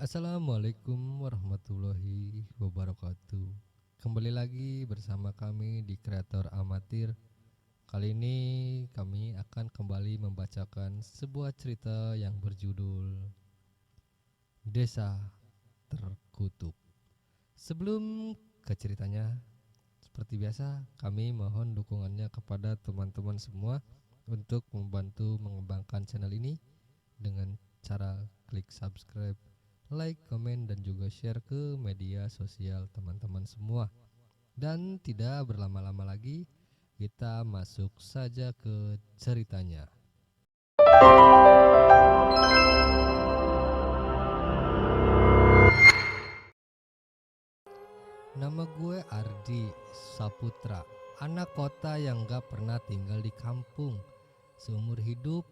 Assalamualaikum warahmatullahi wabarakatuh. Kembali lagi bersama kami di Kreator Amatir. Kali ini kami akan kembali membacakan sebuah cerita yang berjudul Desa Terkutuk. Sebelum ke ceritanya, seperti biasa kami mohon dukungannya kepada teman-teman semua untuk membantu mengembangkan channel ini dengan cara klik subscribe, like, komen, dan juga share ke media sosial teman-teman semua. Dan tidak berlama-lama lagi, kita masuk saja ke ceritanya. Nama gue Ardi Saputra, anak kota yang gak pernah tinggal di kampung. Seumur hidup,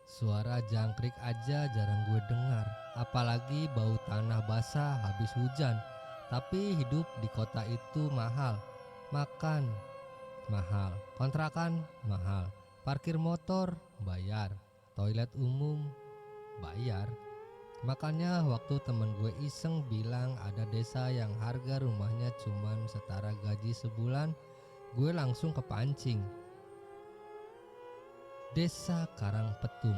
suara jangkrik aja jarang gue dengar, apalagi bau tanah basah habis hujan. Tapi hidup di kota itu mahal. Makan mahal, kontrakan mahal, parkir motor bayar, toilet umum bayar. Makanya waktu temen gue iseng bilang ada desa yang harga rumahnya cuman setara gaji sebulan, gue langsung kepancing. Desa Karangpetung.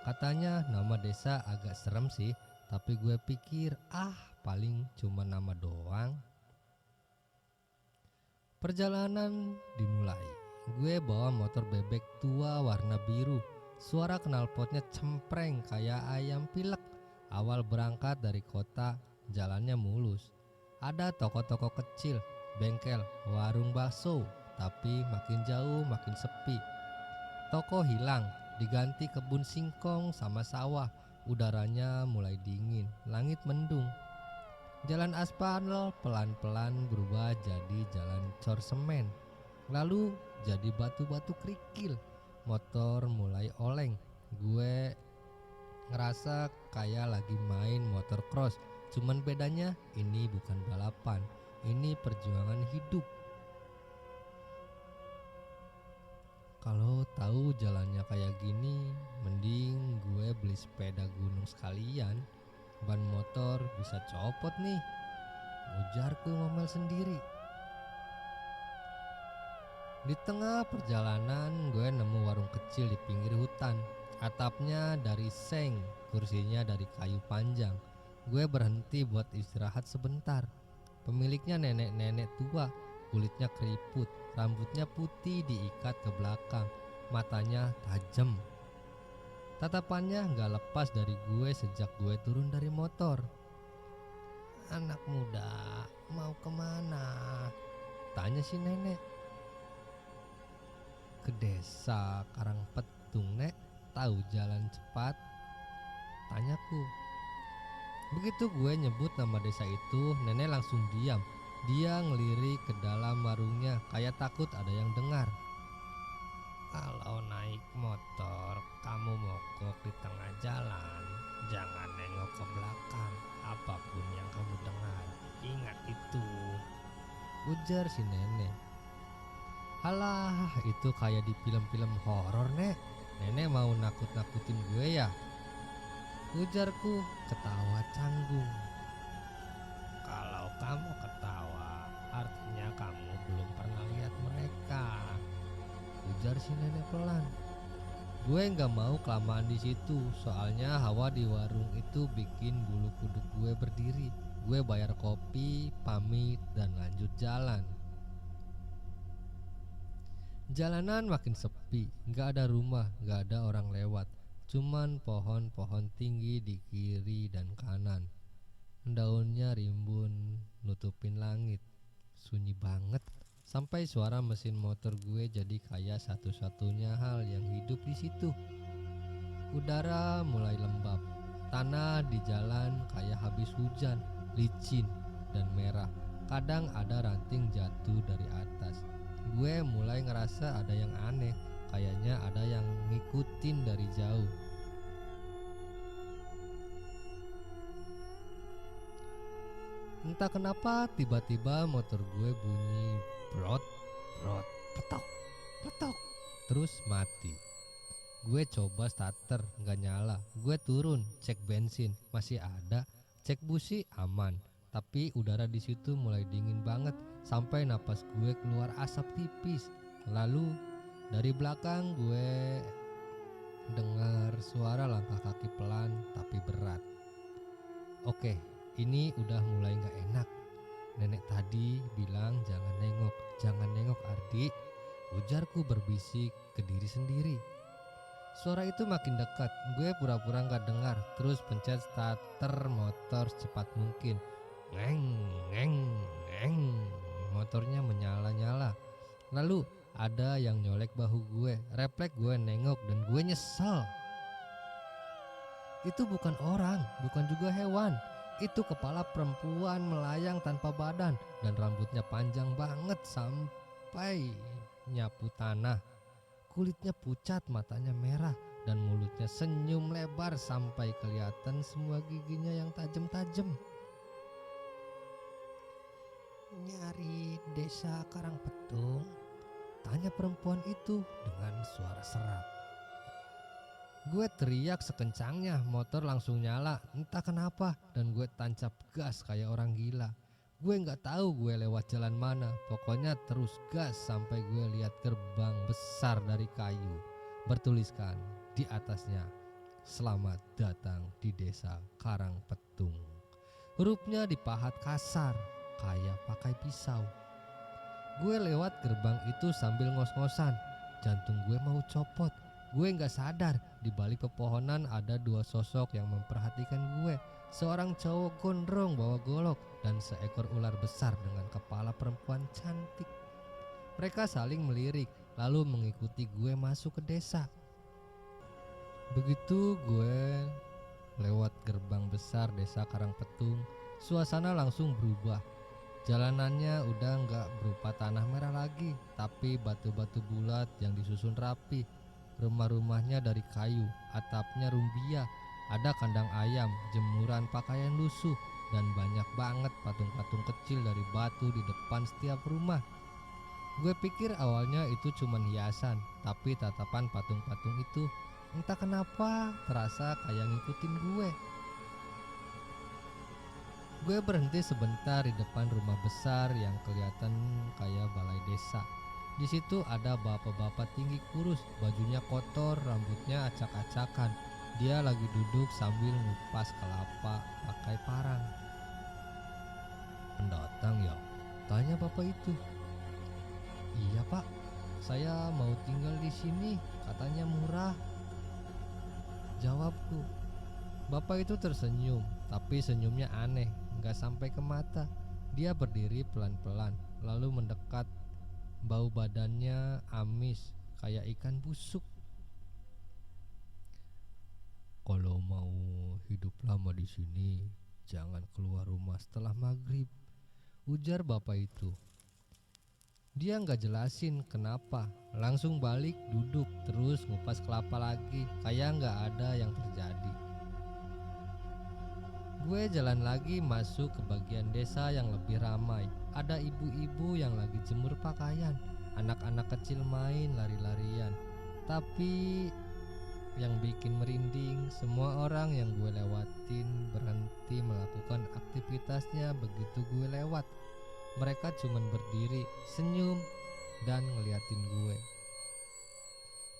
Katanya nama desa agak serem sih, tapi gue pikir paling cuma nama doang. Perjalanan dimulai. Gue bawa motor bebek tua warna biru. Suara knalpotnya cempreng kayak ayam pilek. Awal berangkat dari kota, jalannya mulus. Ada toko-toko kecil, bengkel, warung bakso, tapi makin jauh makin sepi. Toko hilang, diganti kebun singkong sama sawah. Udaranya mulai dingin, langit mendung. Jalan aspal pelan-pelan berubah jadi jalan cor semen, lalu jadi batu-batu kerikil. Motor mulai oleng. Gue ngerasa kayak lagi main motor cross. Cuman bedanya ini bukan balapan, ini perjuangan hidup. Kalau tahu jalannya kayak gini, mending gue beli sepeda gunung sekalian. Ban motor bisa copot nih, ujarku ngomel sendiri. Di tengah perjalanan gue nemu warung kecil di pinggir hutan. Atapnya dari seng, kursinya dari kayu panjang. Gue berhenti buat istirahat sebentar. Pemiliknya nenek-nenek tua, kulitnya keriput, rambutnya putih diikat ke belakang, matanya tajam. Tatapannya gak lepas dari gue sejak gue turun dari motor. "Anak muda, mau kemana?" tanya si nenek. "Ke desa Karangpetung, Nek. Tahu jalan cepat?" tanyaku. Begitu gue nyebut nama desa itu, nenek langsung diam. Dia ngelirik ke dalam warungnya kayak takut ada yang dengar. "Kalau naik motor, kamu mogok di tengah jalan. Jangan nengok ke belakang. Apapun yang kamu dengar, ingat itu," ujar si nenek. "Halah, itu kayak di film-film horor, Nek. Nenek mau nakut-nakutin gue ya?" ujarku ketawa canggung. "Kalau kamu ketawa, artinya kamu belum pernah lihat mereka," ujar si nenek pelan. Gue nggak mau kelamaan di situ, soalnya hawa di warung itu bikin bulu kuduk gue berdiri. Gue bayar kopi, pamit, dan lanjut jalan. Jalanan makin sepi, gak ada rumah, gak ada orang lewat. Cuman pohon-pohon tinggi di kiri dan kanan. Daunnya rimbun, nutupin langit. Sunyi banget. Sampai suara mesin motor gue jadi kayak satu-satunya hal yang hidup di situ. Udara mulai lembab. Tanah di jalan kayak habis hujan, licin dan merah. Kadang ada ranting jatuh dari atas. Gue mulai ngerasa ada yang aneh, kayaknya ada yang ngikutin dari jauh. Entah kenapa tiba-tiba motor gue bunyi brot, brot, petok, petok, terus mati. Gue coba starter, gak nyala. Gue turun, cek bensin, masih ada. Cek busi aman, tapi udara di situ mulai dingin banget sampai napas gue keluar asap tipis. Lalu dari belakang gue dengar suara langkah kaki pelan tapi berat. Oke, ini udah mulai gak enak. Nenek tadi bilang jangan nengok Ardi, ujarku berbisik ke diri sendiri. Suara itu makin dekat, gue pura-pura gak dengar, terus pencet starter motor secepat mungkin. Ngeng, ngeng, ngeng. Motornya menyala-nyala. Lalu ada yang nyolek bahu gue. Refleks gue nengok dan gue nyesel. Itu bukan orang, bukan juga hewan. Itu kepala perempuan melayang tanpa badan dan rambutnya panjang banget sampai nyapu tanah. Kulitnya pucat, matanya merah, dan mulutnya senyum lebar sampai kelihatan semua giginya yang tajam-tajam. "Nyari desa Karangpetung?" tanya perempuan itu dengan suara serak. Gue teriak sekencangnya, motor langsung nyala, entah kenapa, dan gue tancap gas kayak orang gila. Gue gak tahu gue lewat jalan mana, pokoknya terus gas sampai gue lihat gerbang besar dari kayu. Bertuliskan di atasnya, "Selamat datang di desa Karangpetung." Hurufnya dipahat kasar, kayak pakai pisau. Gue lewat gerbang itu sambil ngos-ngosan, jantung gue mau copot. Gue gak sadar di balik pepohonan ada dua sosok yang memperhatikan gue. Seorang cowok gondrong bawa golok dan seekor ular besar dengan kepala perempuan cantik. Mereka saling melirik lalu mengikuti gue masuk ke desa. Begitu gue lewat gerbang besar desa Karangpetung, suasana langsung berubah. Jalanannya udah gak berupa tanah merah lagi, tapi batu-batu bulat yang disusun rapi. Rumah-rumahnya dari kayu, atapnya rumbia. Ada kandang ayam, jemuran pakaian lusuh, dan banyak banget patung-patung kecil dari batu di depan setiap rumah. Gue pikir awalnya itu cuma hiasan, tapi tatapan patung-patung itu entah kenapa terasa kayak ngikutin gue. Gue berhenti sebentar di depan rumah besar yang kelihatan kayak balai desa. Di situ ada bapak-bapak tinggi kurus, bajunya kotor, rambutnya acak-acakan. Dia lagi duduk sambil ngupas kelapa pakai parang. "Pendatang ya?" tanya bapak itu. "Iya pak, saya mau tinggal di sini, katanya murah," jawabku. Bapak itu tersenyum, tapi senyumnya aneh, gak sampai ke mata. Dia berdiri pelan-pelan, lalu mendekat. Bau badannya amis, kayak ikan busuk. "Kalau mau hidup lama di sini, jangan keluar rumah setelah maghrib," ujar bapak itu. Dia nggak jelasin kenapa, langsung balik duduk terus ngupas kelapa lagi, kayak nggak ada yang terjadi. Gue jalan lagi masuk ke bagian desa yang lebih ramai. Ada ibu-ibu yang lagi jemur pakaian, anak-anak kecil main lari-larian. Tapi yang bikin merinding, semua orang yang gue lewatin berhenti melakukan aktivitasnya begitu gue lewat. Mereka cuman berdiri, senyum, dan ngeliatin gue.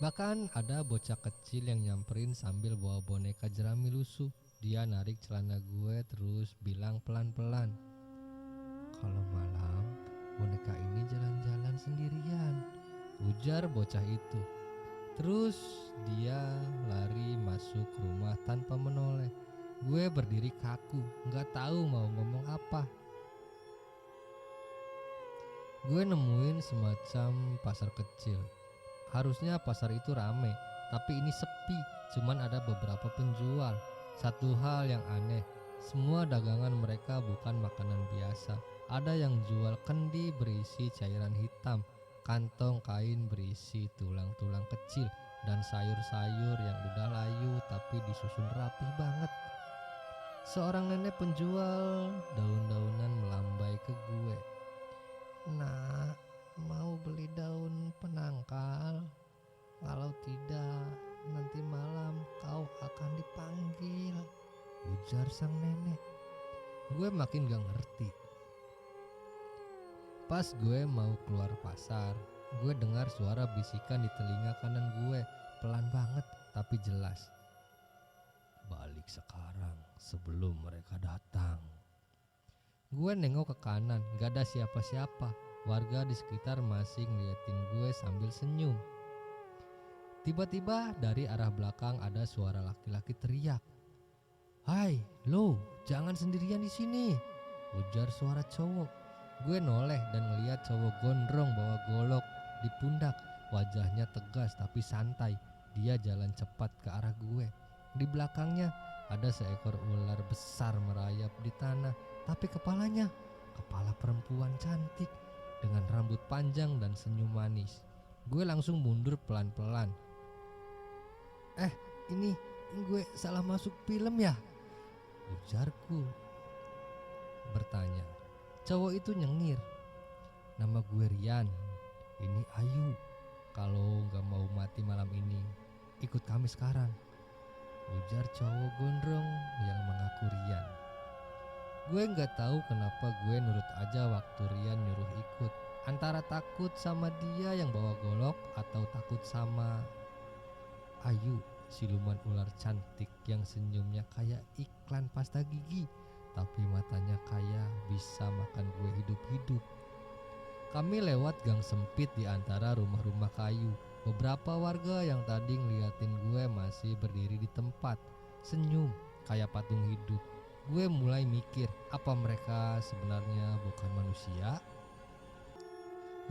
Bahkan ada bocah kecil yang nyamperin sambil bawa boneka jerami lusuh. Dia narik celana gue terus bilang pelan-pelan, "Kalau malam boneka ini jalan-jalan sendirian," ujar bocah itu. Terus dia lari masuk rumah tanpa menoleh. Gue berdiri kaku, gak tahu mau ngomong apa. Gue nemuin semacam pasar kecil. Harusnya pasar itu rame, tapi ini sepi, cuman ada beberapa penjual. Satu hal yang aneh, semua dagangan mereka bukan makanan biasa. Ada yang jual kendi berisi cairan hitam, kantong kain berisi tulang-tulang kecil, dan sayur-sayur yang udah layu tapi disusun rapih banget. Seorang nenek penjual daun-daunan melambai ke gue. "Nak, mau beli daun penangkal? Kalau tidak, nanti malam kau akan dipanggil," ujar sang nenek. Gue makin gak ngerti. Pas gue mau keluar pasar, gue dengar suara bisikan di telinga kanan gue, pelan banget tapi jelas. Balik sekarang sebelum mereka datang. Gue nengok ke kanan, gak ada siapa-siapa. Warga di sekitar masih ngeliatin gue sambil senyum. Tiba-tiba dari arah belakang ada suara laki-laki teriak. "Hai, lo, jangan sendirian di sini," ujar suara cowok. Gue noleh dan ngeliat cowok gondrong bawa golok di pundak. Wajahnya tegas tapi santai. Dia jalan cepat ke arah gue. Di belakangnya ada seekor ular besar merayap di tanah, tapi kepalanya kepala perempuan cantik dengan rambut panjang dan senyum manis. Gue langsung mundur pelan-pelan. Ini gue salah masuk film ya?" ujarku bertanya. Cowok itu nyengir. "Nama gue Rian, ini Ayu. Kalau gak mau mati malam ini, ikut kami sekarang," ujar cowok gondrong yang mengaku Rian. Gue gak tahu kenapa gue nurut aja waktu Rian nyuruh ikut. Antara takut sama dia yang bawa golok atau takut sama Ayu, siluman ular cantik yang senyumnya kayak iklan pasta gigi, tapi matanya kayak bisa makan gue hidup-hidup. Kami lewat gang sempit di antara rumah-rumah kayu. Beberapa warga yang tadi ngeliatin gue masih berdiri di tempat, senyum kayak patung hidup. Gue mulai mikir, apa mereka sebenarnya bukan manusia?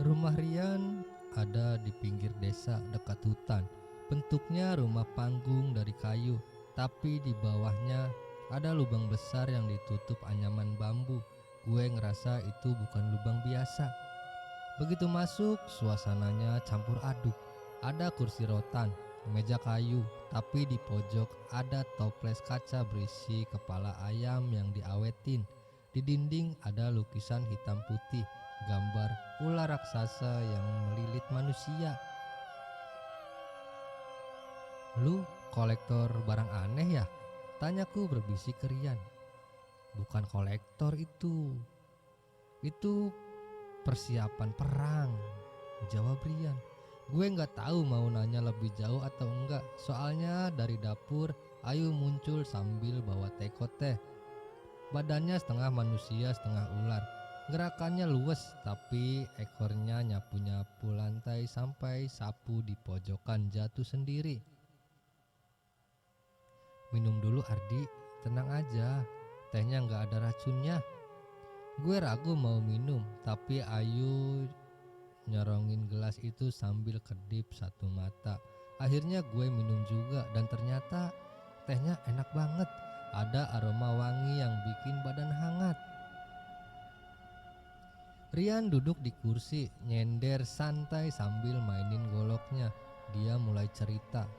Rumah Rian ada di pinggir desa dekat hutan. Bentuknya rumah panggung dari kayu, tapi di bawahnya ada lubang besar yang ditutup anyaman bambu. Gue ngerasa itu bukan lubang biasa. Begitu masuk, suasananya campur aduk. Ada kursi rotan, meja kayu, tapi di pojok ada toples kaca berisi kepala ayam yang diawetin. Di dinding ada lukisan hitam putih, gambar ular raksasa yang melilit manusia. "Lu kolektor barang aneh ya?" tanyaku berbisik ke Rian. "Bukan kolektor itu persiapan perang," jawab Rian. Gue gak tahu mau nanya lebih jauh atau enggak. Soalnya dari dapur Ayu muncul sambil bawa teko teh. Badannya setengah manusia setengah ular. Gerakannya luwes, tapi ekornya nyapu-nyapu lantai sampai sapu di pojokan jatuh sendiri. "Minum dulu Ardi, tenang aja, tehnya gak ada racunnya." Gue ragu mau minum, tapi Ayu nyorongin gelas itu sambil kedip satu mata. Akhirnya gue minum juga dan ternyata tehnya enak banget. Ada aroma wangi yang bikin badan hangat. Rian duduk di kursi, nyender santai sambil mainin goloknya. Dia mulai cerita.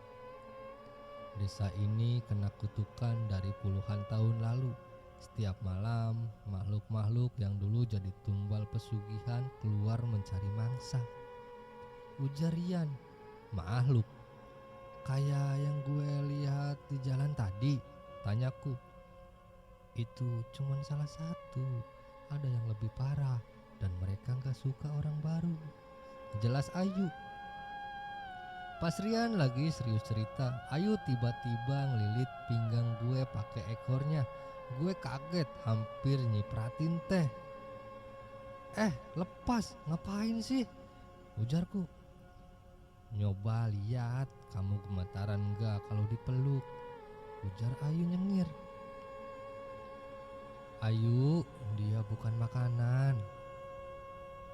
"Desa ini kena kutukan dari puluhan tahun lalu. Setiap malam, makhluk-makhluk yang dulu jadi tumbal pesugihan keluar mencari mangsa," ujar Rian. "Makhluk? Kayak yang gue lihat di jalan tadi?" tanyaku. "Itu cuman salah satu, ada yang lebih parah dan mereka gak suka orang baru," jelas Ayu. Pas Rian lagi serius cerita, Ayu tiba-tiba ngelilit pinggang gue pakai ekornya. Gue kaget, hampir nyipratin teh. Lepas, ngapain sih?" ujarku. "Nyoba lihat, kamu gemetaran gak kalau dipeluk?" ujar Ayu nyengir. "Ayu, dia bukan makanan,"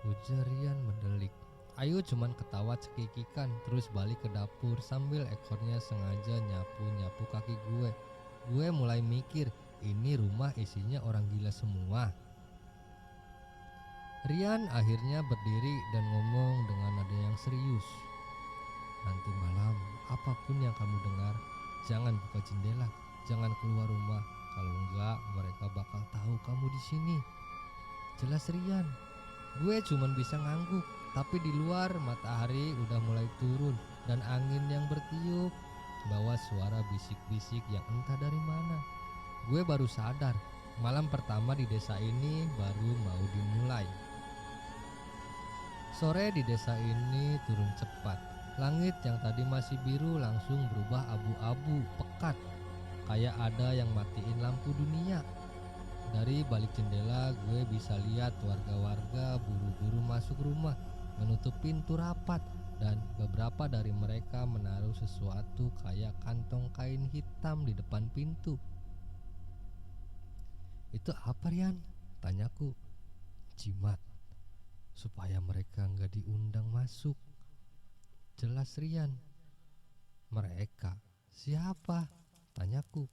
ujar Rian mendelik. Ayu cuman ketawa cekikikan, terus balik ke dapur sambil ekornya sengaja nyapu-nyapu kaki gue. Gue mulai mikir, ini rumah isinya orang gila semua. Rian akhirnya berdiri dan ngomong dengan nada yang serius. "Nanti malam, apapun yang kamu dengar, jangan buka jendela, jangan keluar rumah. Kalau enggak, mereka bakal tahu kamu di sini," jelas Rian. Gue cuman bisa ngangguk, tapi di luar matahari udah mulai turun dan angin yang bertiup bawa suara bisik-bisik yang entah dari mana. Gue baru sadar Malam pertama di desa ini baru mau dimulai. Sore di desa ini turun cepat. Langit yang tadi masih biru langsung berubah abu-abu pekat, kayak ada yang matiin lampu dunia. Dari balik jendela gue bisa lihat warga-warga buru-buru masuk rumah, menutup pintu rapat, dan beberapa dari mereka menaruh sesuatu kayak kantong kain hitam di depan pintu. "Itu apa, Rian?" tanyaku. "Jimat, supaya mereka nggak diundang masuk," jelas Rian. "Mereka siapa?" tanyaku.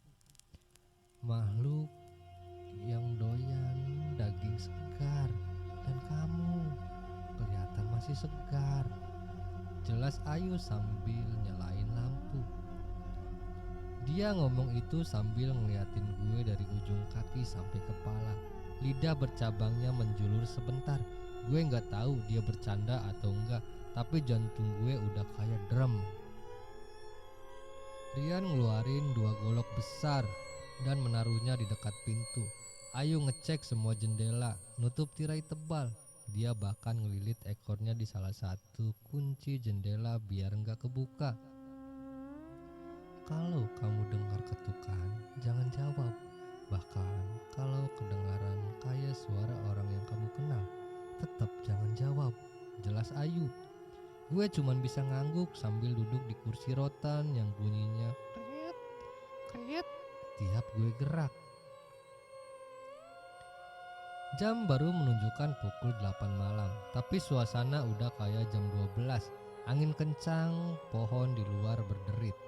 "Makhluk yang doyan daging segar, dan kamu kelihatan masih segar," jelas Ayu sambil nyalain lampu. Dia ngomong itu sambil ngeliatin gue dari ujung kaki sampai kepala. Lidah bercabangnya menjulur sebentar. Gue gak tahu dia bercanda atau enggak, tapi jantung gue udah kayak drum. Rian ngeluarin 2 golok besar dan menaruhnya di dekat pintu. Ayu ngecek semua jendela, nutup tirai tebal. Dia bahkan ngelilit ekornya di salah satu kunci jendela biar gak kebuka. "Kalau kamu dengar ketukan, jangan jawab. Bahkan kalau kedengaran kayak suara orang yang kamu kenal, tetap jangan jawab," jelas Ayu. Gue cuman bisa ngangguk sambil duduk di kursi rotan yang bunyinya kret kret tiap gue gerak. Jam baru menunjukkan pukul 8 malam, tapi suasana udah kayak jam 12. Angin kencang, pohon di luar berderit,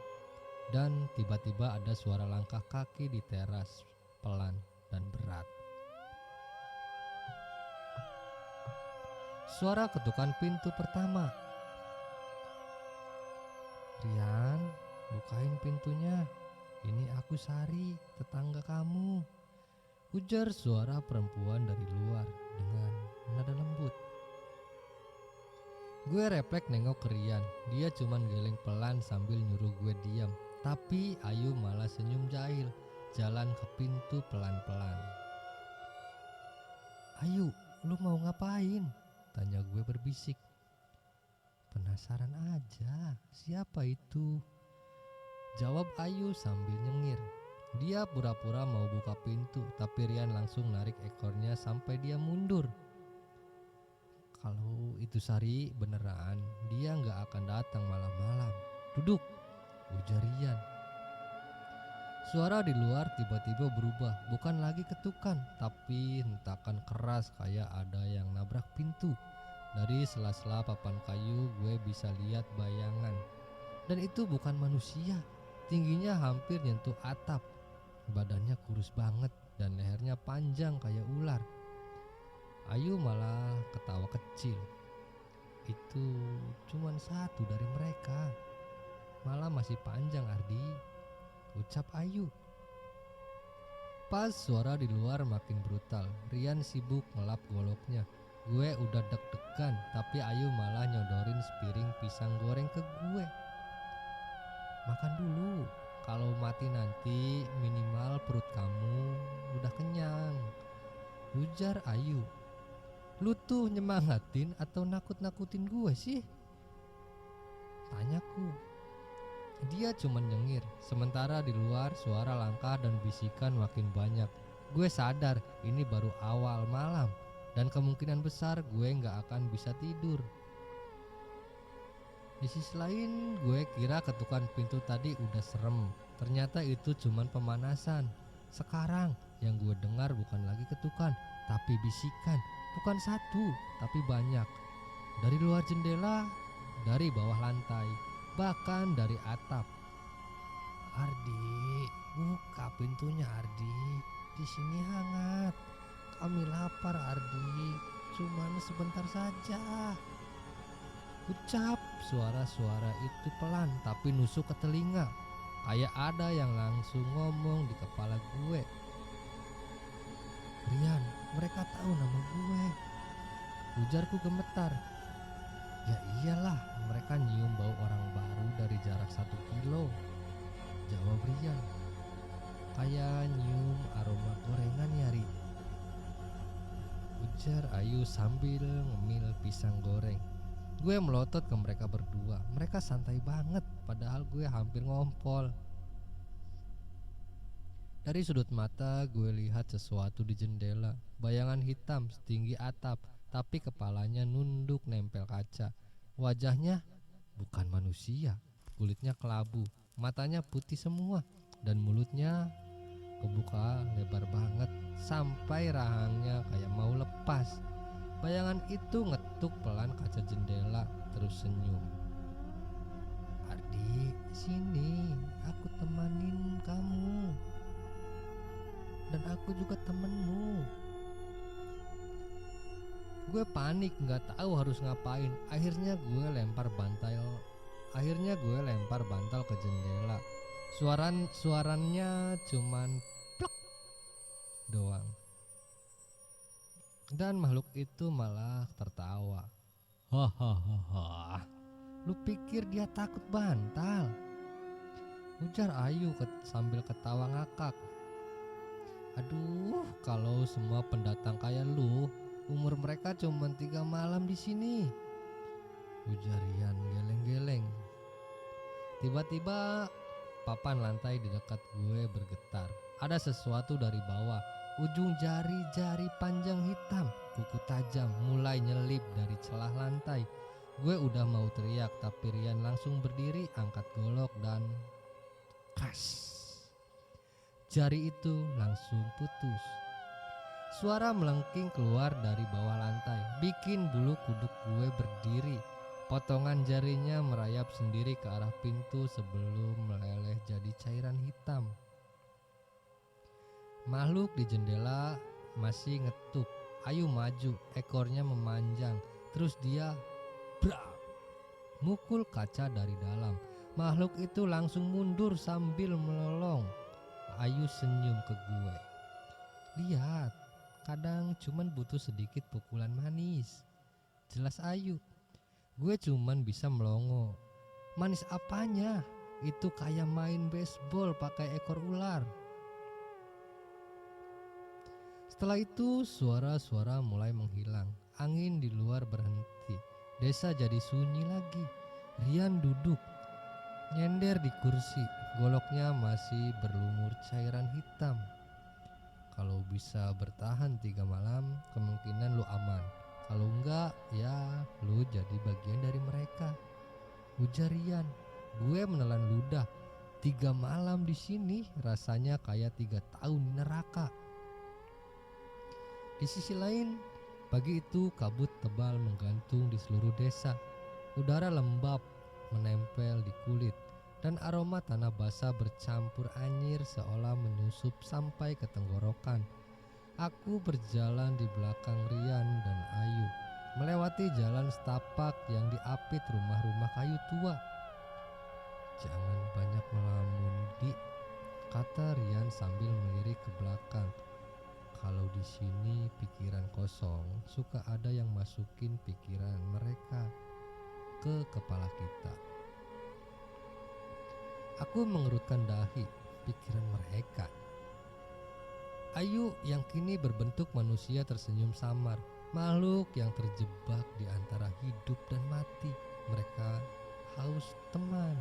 dan tiba-tiba ada suara langkah kaki di teras, pelan dan berat. Suara ketukan pintu pertama. "Rian, bukain pintunya. Ini aku Sari, tetangga kamu," ujar suara perempuan dari luar dengan nada lembut. Gue refleks nengok ke Rian. Dia cuman geleng pelan sambil nyuruh gue diam. Tapi Ayu malah senyum jahil, jalan ke pintu pelan-pelan. "Ayu, lu mau ngapain?" tanya gue berbisik. "Penasaran aja, siapa itu?" jawab Ayu sambil nyengir. Dia pura-pura mau buka pintu, tapi Rian langsung narik ekornya sampai dia mundur. "Kalau itu Sari beneran, dia gak akan datang malam-malam. Duduk," ujar Rian. Suara di luar tiba-tiba berubah, bukan lagi ketukan, tapi hentakan keras kayak ada yang nabrak pintu. Dari sela-sela papan kayu gue bisa lihat bayangan. Dan itu bukan manusia. Tingginya hampir nyentuh atap. Badannya kurus banget dan lehernya panjang kayak ular. Ayu malah ketawa kecil. "Itu cuman satu dari mereka. Malah masih panjang, Ardi," ucap Ayu. Pas suara di luar makin brutal, Rian sibuk ngelap goloknya. Gue udah deg-degan, tapi Ayu malah nyodorin sepiring pisang goreng ke gue. "Makan dulu, kalau mati nanti minimal perut kamu udah kenyang," ujar Ayu. "Lu tuh nyemangatin atau nakut-nakutin gue sih?" tanyaku. Dia cuma nyengir, sementara di luar suara langkah dan bisikan makin banyak. Gue sadar ini baru awal malam, dan kemungkinan besar gue gak akan bisa tidur. Di sisi lain, gue kira ketukan pintu tadi udah serem. Ternyata itu cuman pemanasan. Sekarang yang gue dengar bukan lagi ketukan, tapi bisikan. Bukan satu, tapi banyak. Dari luar jendela, dari bawah lantai, bahkan dari atap. "Ardi, buka pintunya Ardi. Di sini hangat. Kami lapar Ardi. Cuman sebentar saja," ucap suara-suara itu pelan tapi nusuk ke telinga. Kayak ada yang langsung ngomong di kepala gue. "Rian, mereka tahu nama gue," ujarku gemetar. "Ya iyalah, mereka nyium bau orang baru dari jarak 1 kilo," jawab Rian. Kayak nyium aroma gorengan ya, Ri, ujar Ayu sambil ngemil pisang goreng. Gue melotot ke mereka berdua. Mereka santai banget, padahal gue hampir ngompol. Dari sudut mata gue lihat sesuatu di jendela. Bayangan hitam setinggi atap, tapi kepalanya nunduk nempel kaca. Wajahnya bukan manusia, kulitnya kelabu, matanya putih semua, dan mulutnya kebuka lebar banget sampai rahangnya kayak mau lepas. Bayangan itu ngetuk pelan kaca jendela terus senyum. Adik, sini, aku temanin kamu. Dan aku juga temenmu. Gue panik, nggak tahu harus ngapain. Akhirnya gue lempar bantal ke jendela. Suaranya cuman plek doang. Dan makhluk itu malah tertawa. Hahaha. Lu pikir dia takut bantal? Ujar Ayu sambil ketawa ngakak. Aduh, kalau semua pendatang kayak lu, umur mereka cuma 3 malam di sini. Ujar Rian geleng-geleng. Tiba-tiba papan lantai di dekat gue bergetar. Ada sesuatu dari bawah. Ujung jari-jari panjang hitam, kuku tajam mulai nyelip dari celah lantai. Gue udah mau teriak, tapi Rian langsung berdiri, angkat golok dan kas. Jari itu langsung putus. Suara melengking keluar dari bawah lantai, bikin bulu kuduk gue berdiri. Potongan jarinya merayap sendiri ke arah pintu sebelum meleleh jadi cairan hitam. Makhluk di jendela masih ngetuk. Ayu maju, ekornya memanjang. Terus dia brak, mukul kaca dari dalam. Makhluk itu langsung mundur sambil melolong. Ayu senyum ke gue. Lihat, kadang cuman butuh sedikit pukulan manis. Jelas Ayu. Gue cuman bisa melongo. Manis apanya? Itu kayak main baseball pakai ekor ular. Setelah itu suara-suara mulai menghilang. Angin di luar berhenti. Desa jadi sunyi lagi. Rian duduk nyender di kursi. Goloknya masih berlumur cairan hitam. Kalau bisa bertahan 3 malam, kemungkinan lu aman. Kalau enggak, ya lu jadi bagian dari mereka. Ujar Rian. Gue menelan ludah. 3 malam di sini rasanya kayak 3 tahun di neraka. Di sisi lain, pagi itu kabut tebal menggantung di seluruh desa. Udara lembab menempel di kulit, dan aroma tanah basah bercampur anyir seolah menyusup sampai ke tenggorokan. Aku berjalan di belakang Rian dan Ayu, melewati jalan setapak yang diapit rumah-rumah kayu tua. Jangan banyak melamun, Di, kata Rian sambil melirik ke belakang. Kalau di sini pikiran kosong, suka ada yang masukin pikiran mereka ke kepala kita. Aku mengerutkan dahi. Pikiran mereka. Ayu yang kini berbentuk manusia tersenyum samar. Makhluk yang terjebak di antara hidup dan mati. Mereka haus teman.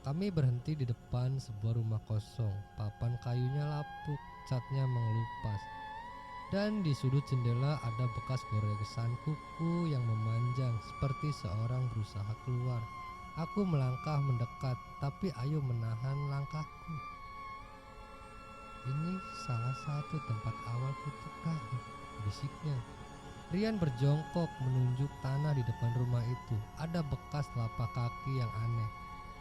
Kami berhenti di depan sebuah rumah kosong. Papan kayunya lapuk, catnya mengelupas, dan di sudut jendela ada bekas goresan kuku yang memanjang seperti seorang berusaha keluar. Aku melangkah mendekat, tapi Ayu menahan langkahku. Ini salah satu tempat awal kutukah, bisiknya. Rian berjongkok menunjuk tanah di depan rumah itu. Ada bekas telapak kaki yang aneh.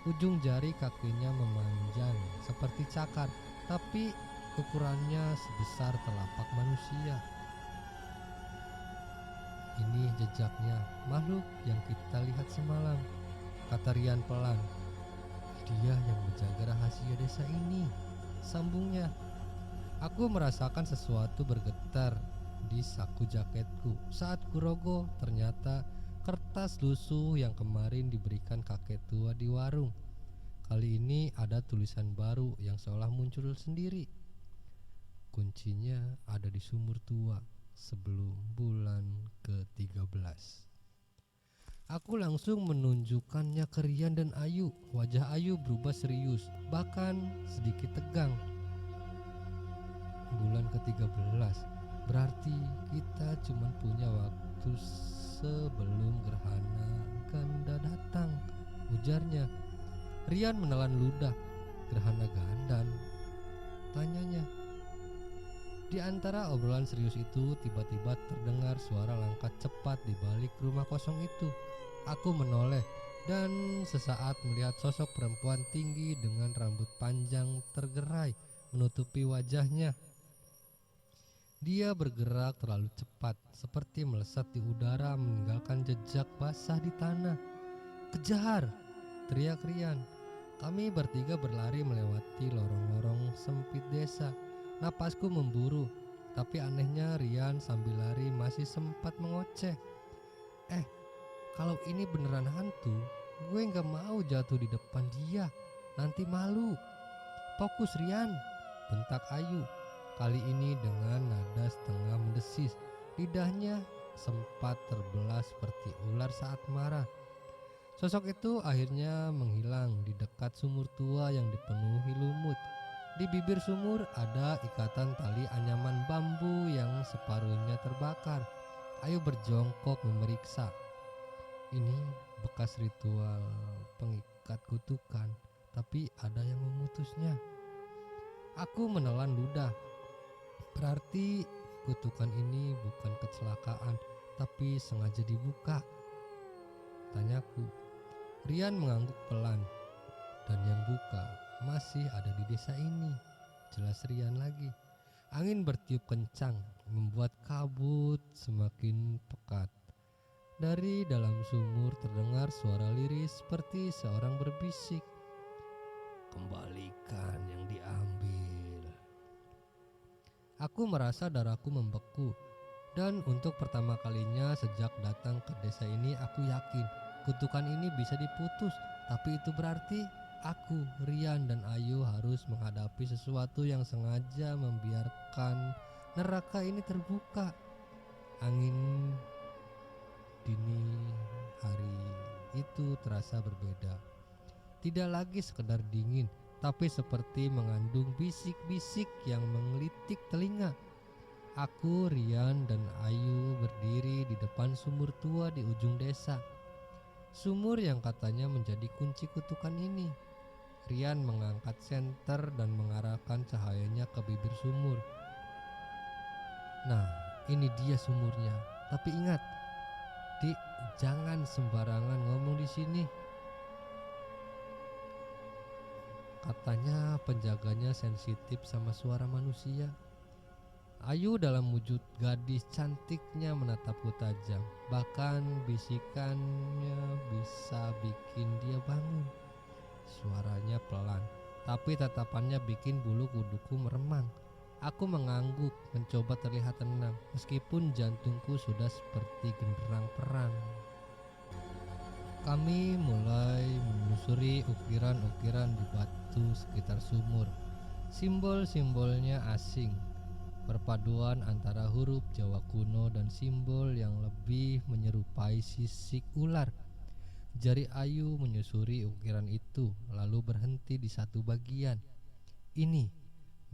Ujung jari kakinya memanjang seperti cakar, tapi ukurannya sebesar telapak manusia. Ini jejaknya makhluk yang kita lihat semalam, kata Rian pelan. Dia yang menjaga rahasia desa ini, sambungnya. Aku merasakan sesuatu bergetar di saku jaketku. Saat kurogoh, ternyata kertas lusuh yang kemarin diberikan kakek tua di warung. Kali ini ada tulisan baru yang seolah muncul sendiri. Kuncinya ada di sumur tua sebelum bulan ke-13. Aku langsung menunjukkannya ke Rian dan Ayu. Wajah Ayu berubah serius, bahkan sedikit tegang. Bulan ke-13, berarti kita cuma punya waktu sebelum gerhana ganda datang, ujarnya. Rian menelan ludah. Gerhana gandan? Tanyanya. Di antara obrolan serius itu, tiba-tiba terdengar suara langkah cepat di balik rumah kosong itu. Aku menoleh dan sesaat melihat sosok perempuan tinggi dengan rambut panjang tergerai menutupi wajahnya. Dia bergerak terlalu cepat, seperti melesat di udara meninggalkan jejak basah di tanah. "Kejar!" teriak Rian. Kami bertiga berlari melewati lorong-lorong sempit desa. Napasku memburu, tapi anehnya Rian sambil lari masih sempat mengoceh. Kalau ini beneran hantu, gue gak mau jatuh di depan dia, nanti malu." "Fokus Rian," bentak Ayu. Kali ini dengan nada setengah mendesis. Lidahnya sempat terbelah seperti ular saat marah. Sosok itu akhirnya menghilang di dekat sumur tua yang dipenuhi lumut. Di bibir sumur ada ikatan tali anyaman bambu yang separuhnya terbakar. Ayu berjongkok memeriksa. Ini bekas ritual pengikat kutukan, tapi ada yang memutusnya. Aku menelan ludah. Berarti kutukan ini bukan kecelakaan, tapi sengaja dibuka, tanyaku. Rian mengangguk pelan. "Dan yang buka masih ada di desa ini," jelas Rian lagi. Angin bertiup kencang, membuat kabut semakin pekat. Dari dalam sumur terdengar suara lirih seperti seorang berbisik, "Kembalikan yang diambil." Aku merasa darahku membeku. Dan untuk pertama kalinya sejak datang ke desa ini, aku yakin kutukan ini bisa diputus. Tapi itu berarti aku, Rian, dan Ayu harus menghadapi sesuatu yang sengaja membiarkan neraka ini terbuka. Angin dini hari itu terasa berbeda. Tidak lagi sekedar dingin, tapi seperti mengandung bisik-bisik yang menggelitik telinga. Aku, Rian, dan Ayu berdiri di depan sumur tua di ujung desa. Sumur yang katanya menjadi kunci kutukan ini. Rian mengangkat senter dan mengarahkan cahayanya ke bibir sumur. "Nah, ini dia sumurnya. Tapi ingat, Dik, jangan sembarangan ngomong di sini," katanya. Penjaganya sensitif sama suara manusia. Ayu dalam wujud gadis cantiknya menatapku tajam. Bahkan bisikannya bisa bikin dia bangun. Suaranya pelan, tapi tatapannya bikin bulu kuduku meremang. Aku mengangguk, mencoba terlihat tenang, meskipun jantungku sudah seperti genderang perang. Kami mulai menelusuri ukiran-ukiran di batu sekitar sumur. Simbol-simbolnya asing. Perpaduan antara huruf Jawa kuno dan simbol yang lebih menyerupai sisik ular. Jari Ayu menyusuri ukiran itu, lalu berhenti di satu bagian. "Ini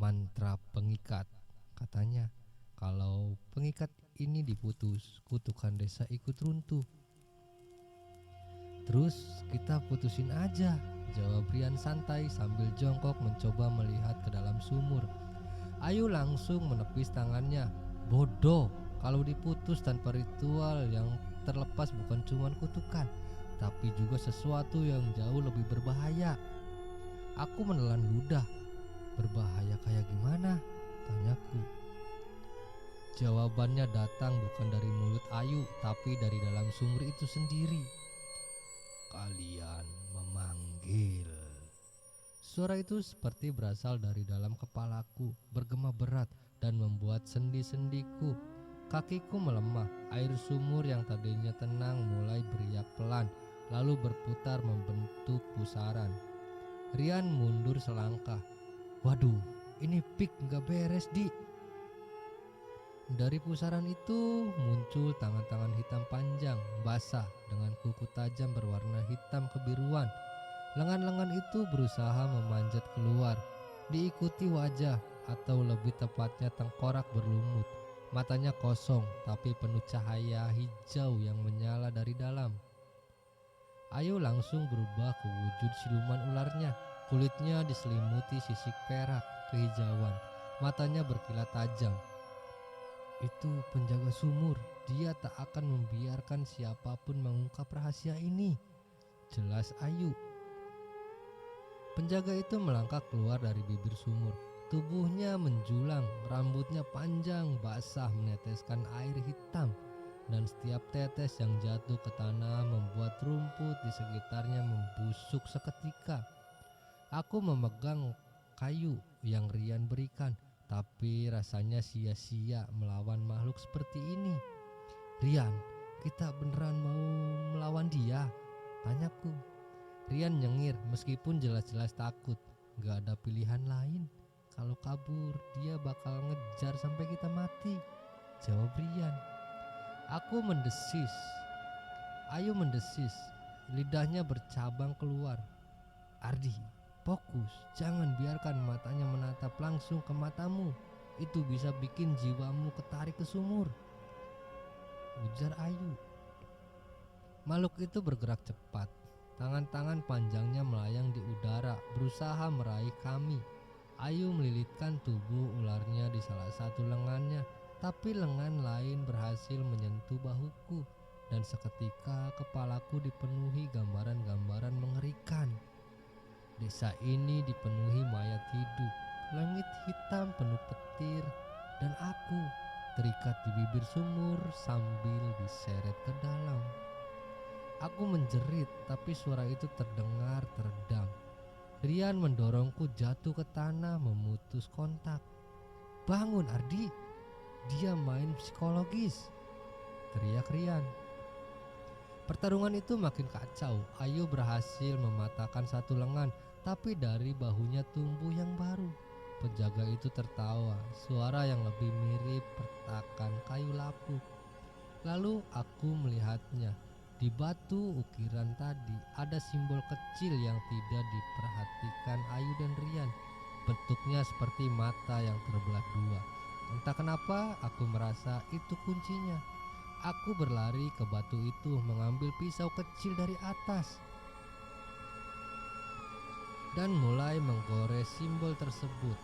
mantra pengikat," katanya. "Kalau pengikat ini diputus, kutukan desa ikut runtuh." "Terus kita putusin aja," jawab Rian santai sambil jongkok mencoba melihat ke dalam sumur. Ayu langsung menepis tangannya. "Bodoh, kalau diputus tanpa ritual yang terlepas bukan cuma kutukan, tapi juga sesuatu yang jauh lebih berbahaya." Aku menelan ludah. "Berbahaya kayak gimana?" tanyaku. Jawabannya datang bukan dari mulut Ayu, tapi dari dalam sumur itu sendiri. "Kalian memanggil." Suara itu seperti berasal dari dalam kepalaku, bergema berat dan membuat sendi-sendiku. Kakiku melemah. Air sumur yang tadinya tenang mulai beriak pelan, lalu berputar membentuk pusaran. Rian mundur selangkah. Waduh, ini pik gak beres, Di. Dari pusaran itu muncul tangan-tangan hitam panjang, basah dengan kuku tajam berwarna hitam kebiruan. Lengan-lengan itu berusaha memanjat keluar, diikuti wajah atau lebih tepatnya tengkorak berlumut. Matanya kosong tapi penuh cahaya hijau yang menyala dari dalam. Ayu langsung berubah ke wujud siluman ularnya. Kulitnya diselimuti sisik perak kehijauan, matanya berkilat tajam. Itu penjaga sumur, dia tak akan membiarkan siapapun mengungkap rahasia ini, jelas Ayu. Penjaga itu melangkah keluar dari bibir sumur. Tubuhnya menjulang, rambutnya panjang, basah meneteskan air hitam, dan setiap tetes yang jatuh ke tanah membuat rumput di sekitarnya membusuk seketika. Aku memegang kayu yang Rian berikan, tapi rasanya sia-sia melawan makhluk seperti ini. Rian, kita beneran mau melawan dia? Tanyaku. Rian nyengir meskipun jelas-jelas takut. Gak ada pilihan lain. Kalau kabur dia bakal ngejar sampai kita mati, jawab Rian. Aku mendesis. Ayu mendesis. Lidahnya bercabang keluar. Ardi, fokus, jangan biarkan matanya menatap langsung ke matamu. Itu bisa bikin jiwamu ketarik ke sumur, ujar Ayu. Makhluk itu bergerak cepat. Tangan-tangan panjangnya melayang di udara, berusaha meraih kami. Ayu melilitkan tubuh ularnya di salah satu lengannya, tapi lengan lain berhasil menyentuh bahuku, dan seketika kepalaku dipenuhi gambaran-gambaran mengerikan. Desa ini dipenuhi mayat hidup, langit hitam penuh petir, dan aku terikat di bibir sumur sambil diseret ke dalam. Aku menjerit, tapi suara itu terdengar teredam. Rian mendorongku jatuh ke tanah, memutus kontak. Bangun Ardi, dia main psikologis, teriak Rian. Pertarungan itu makin kacau. Ayu berhasil mematahkan satu lengan, tapi dari bahunya tumbuh yang baru. Penjaga itu tertawa, suara yang lebih mirip pertakan kayu lapuk. Lalu aku melihatnya. Di batu ukiran tadi ada simbol kecil yang tidak diperhatikan Ayu dan Rian. Bentuknya seperti mata yang terbelah dua. Entah kenapa aku merasa itu kuncinya. Aku berlari ke batu itu, mengambil pisau kecil dari atas dan mulai menggores simbol tersebut.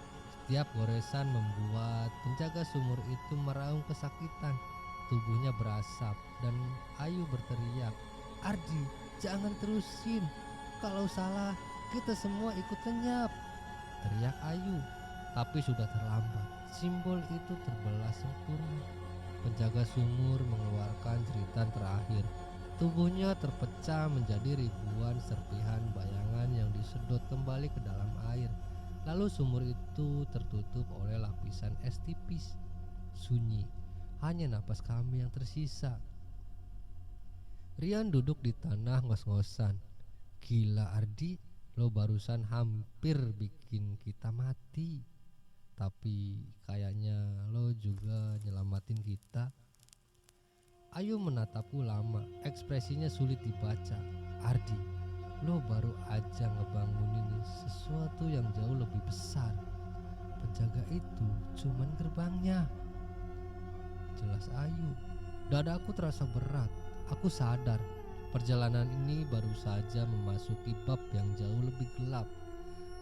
Setiap goresan membuat penjaga sumur itu meraung kesakitan. Tubuhnya berasap dan Ayu berteriak, Ardi, jangan terusin. Kalau salah, kita semua ikut lenyap, teriak Ayu. Tapi sudah terlambat. Simbol itu terbelah sempurna. Penjaga sumur mengeluarkan jeritan terakhir. Tubuhnya terpecah menjadi ribuan serpihan bayangan yang disedot kembali ke dalam air. Lalu sumur itu tertutup oleh lapisan es tipis. Sunyi, hanya napas kami yang tersisa. Rian duduk di tanah ngos-ngosan. Gila Ardi, lo barusan hampir bikin kita mati. Tapi kayaknya lo juga nyelamatin kita. Ayu menatapku lama, ekspresinya sulit dibaca. Ardi, lo baru aja ngebangunin sesuatu yang jauh lebih besar. Penjaga itu cuman gerbangnya, jelas Ayu. Dadaku terasa berat. Aku sadar perjalanan ini baru saja memasuki bab yang jauh lebih gelap.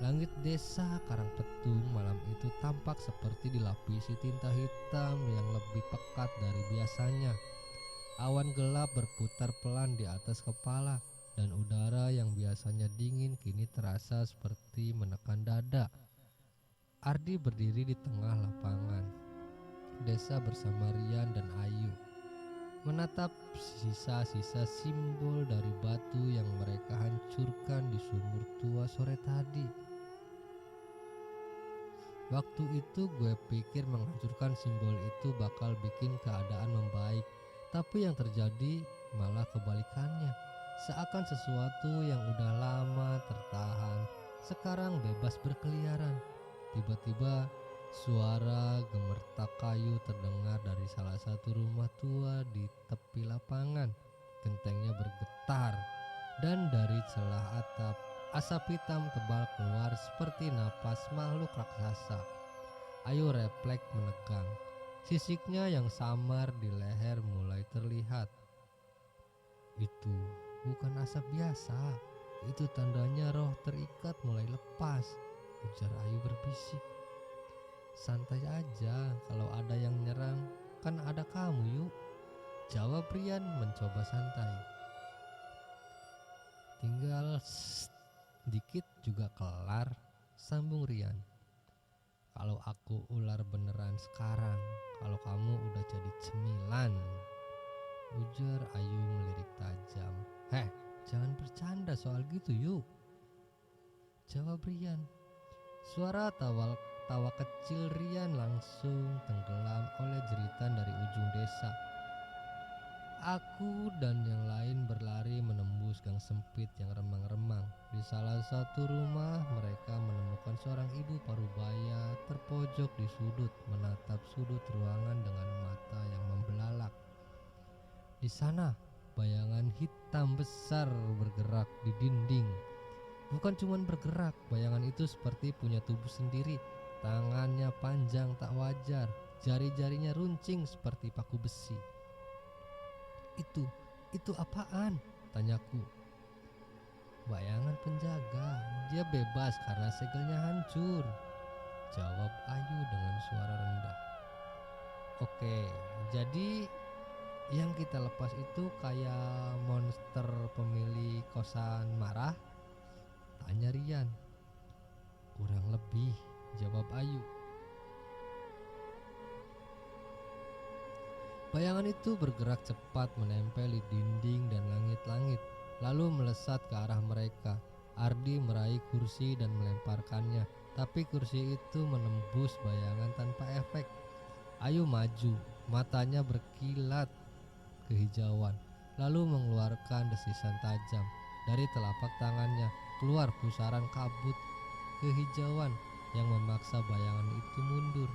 Langit desa Karangpetung malam itu tampak seperti dilapisi tinta hitam yang lebih pekat dari biasanya. Awan gelap berputar pelan di atas kepala, dan udara yang biasanya dingin kini terasa seperti menekan dada. Ardi berdiri di tengah lapangan desa bersama Rian dan Ayu, menatap sisa-sisa simbol dari batu yang mereka hancurkan di sumur tua sore tadi. Waktu itu gue pikir menghancurkan simbol itu bakal bikin keadaan membaik, tapi yang terjadi malah kebalikannya. Seakan sesuatu yang udah lama tertahan sekarang bebas berkeliaran. Tiba-tiba suara gemertak kayu terdengar dari salah satu rumah tua di tepi lapangan. Gentengnya bergetar dan dari celah atap asap hitam tebal keluar seperti napas makhluk raksasa. Ayu refleks menegang. Sisiknya yang samar di leher mulai terlihat. Itu bukan asap biasa. Itu tandanya roh terikat mulai lepas, ujar Ayu berbisik. Santai aja, kalau ada yang nyerang kan ada kamu yuk, jawab Rian mencoba santai. Tinggal dikit juga kelar, sambung Rian. Kalau aku ular beneran sekarang, kalau kamu udah jadi cemilan, ujar Ayu melirik tajam. Jangan bercanda soal gitu yuk, jawab Rian. Suara tawa kecil Rian langsung tenggelam oleh jeritan dari ujung desa. Aku dan yang lain berlari menembus gang sempit yang remang-remang. Di salah satu rumah mereka menemukan seorang ibu parubaya terpojok di sudut menatap sudut ruangan dengan mata yang membelalak. Di sana bayangan hitam besar bergerak di dinding. Bukan cuma bergerak, bayangan itu seperti punya tubuh sendiri. Tangannya panjang tak wajar, jari-jarinya runcing seperti paku besi. Itu apaan? Tanyaku. Bayangan penjaga, dia bebas karena segelnya hancur, jawab Ayu dengan suara rendah. Oke, jadi yang kita lepas itu kayak monster pemilik kosan marah? Tanya Rian. Kurang lebih, jawab Ayu. Bayangan itu bergerak cepat menempel di dinding dan langit-langit, lalu melesat ke arah mereka. Ardi meraih kursi dan melemparkannya, tapi kursi itu menembus bayangan tanpa efek. Ayu maju, matanya berkilat kehijauan, lalu mengeluarkan desisan tajam. Dari telapak tangannya keluar pusaran kabut kehijauan yang memaksa bayangan itu mundur.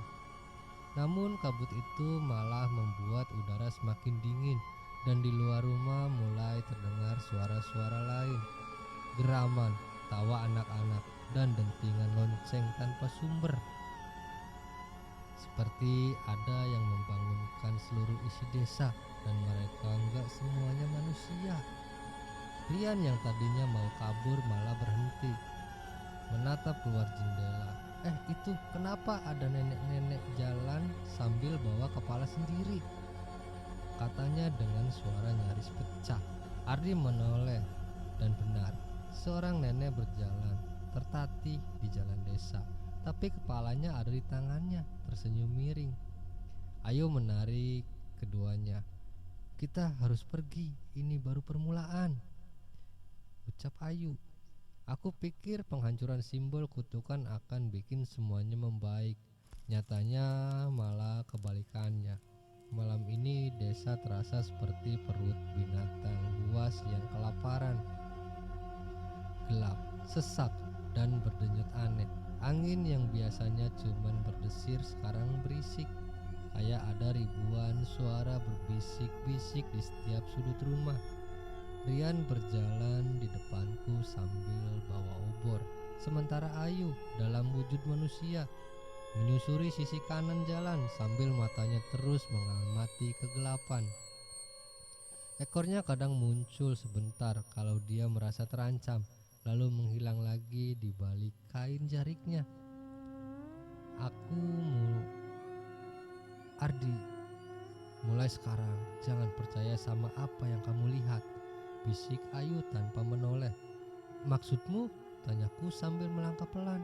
Namun kabut itu malah membuat udara semakin dingin dan di luar rumah mulai terdengar suara-suara lain. Geraman, tawa anak-anak, dan dentingan lonceng tanpa sumber. Seperti ada yang membangunkan seluruh isi desa dan mereka enggak semuanya manusia. Rian yang tadinya mau kabur malah berhenti, menatap keluar jendela. Itu kenapa ada nenek-nenek jalan sambil bawa kepala sendiri? Katanya dengan suara nyaris pecah. Ardi menoleh dan benar, seorang nenek berjalan tertatih di jalan desa, tapi kepalanya ada di tangannya, tersenyum miring. Ayo menarik keduanya. Kita harus pergi, ini baru permulaan, ucap Ayu. Aku pikir penghancuran simbol kutukan akan bikin semuanya membaik. Nyatanya malah kebalikannya. Malam ini desa terasa seperti perut binatang buas yang kelaparan. Gelap, sesak, dan berdenyut aneh. Angin yang biasanya cuman berdesir sekarang berisik. Kayak ada ribuan suara berbisik-bisik di setiap sudut rumah. Rian berjalan di depanku sambil bawa obor, sementara Ayu dalam wujud manusia menyusuri sisi kanan jalan sambil matanya terus mengamati kegelapan. Ekornya kadang muncul sebentar kalau dia merasa terancam, lalu menghilang lagi di balik kain jariknya. Ardi, mulai sekarang jangan percaya sama apa yang kamu lihat, bisik Ayu tanpa menoleh. Maksudmu? Tanyaku sambil melangkah pelan.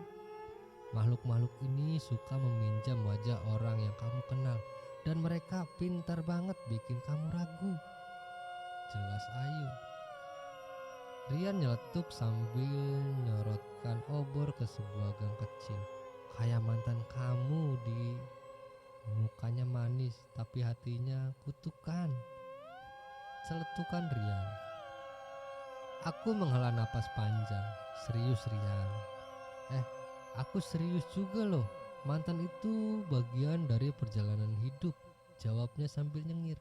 Makhluk-makhluk ini suka meminjam wajah orang yang kamu kenal, dan mereka pintar banget bikin kamu ragu, jelas Ayu. Rian nyeletuk sambil nyorotkan obor ke sebuah gang kecil. Kayak mantan kamu, di mukanya manis tapi hatinya kutukan, celetukan Rian. Aku menghela napas panjang. Serius Rian, Eh, aku serius juga loh. Mantan itu bagian dari perjalanan hidup, jawabnya sambil nyengir.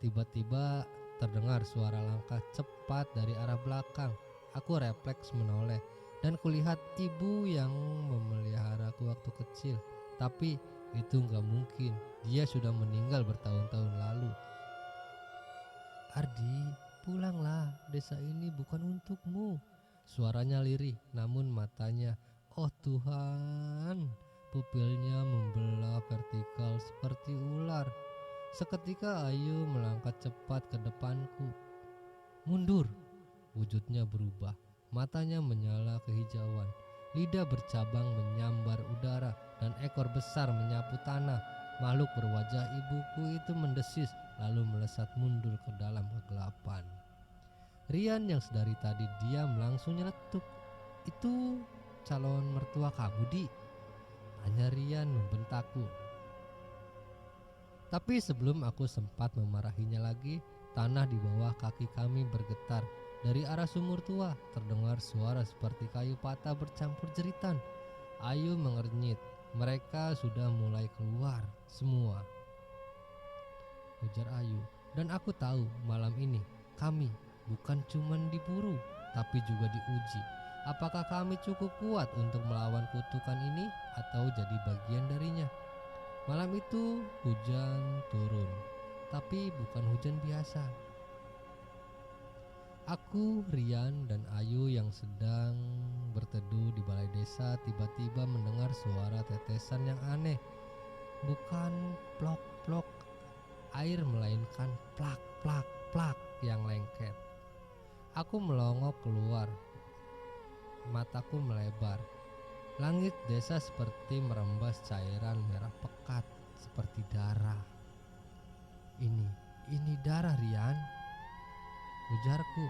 Tiba-tiba terdengar suara langkah cepat dari arah belakang. Aku refleks menoleh dan kulihat ibu yang memeliharaku waktu kecil. Tapi itu nggak mungkin, dia sudah meninggal bertahun-tahun lalu. Ardi, pulanglah, desa ini bukan untukmu. Suaranya lirih, namun matanya, oh Tuhan, pupilnya membelah vertikal seperti ular. Seketika Ayu melangkah cepat ke depanku. Mundur, wujudnya berubah. Matanya menyala kehijauan. Lidah bercabang menyambar udara dan ekor besar menyapu tanah. Makhluk berwajah ibuku itu mendesis lalu melesat mundur ke dalam kegelapan. Rian yang sedari tadi diam langsung nyeletuk. Itu calon mertua kamu, Di? Tanya Rian membentakku. Tapi sebelum aku sempat memarahinya lagi, tanah di bawah kaki kami bergetar. Dari arah sumur tua terdengar suara seperti kayu patah bercampur jeritan. Ayu mengernyit. Mereka sudah mulai keluar semua, ujar Ayu. Dan aku tahu malam ini kami bukan cuma diburu, tapi juga diuji. Apakah kami cukup kuat untuk melawan kutukan ini atau jadi bagian darinya? Malam itu hujan turun, tapi bukan hujan biasa. Aku, Rian, dan Ayu yang sedang berteduh di balai desa tiba-tiba mendengar suara tetesan yang aneh. Bukan plok-plok air melainkan plak-plak-plak yang lengket. Aku melongok keluar, mataku melebar. Langit desa seperti merembas cairan merah pekat seperti darah. Ini darah, Rian, ujarku.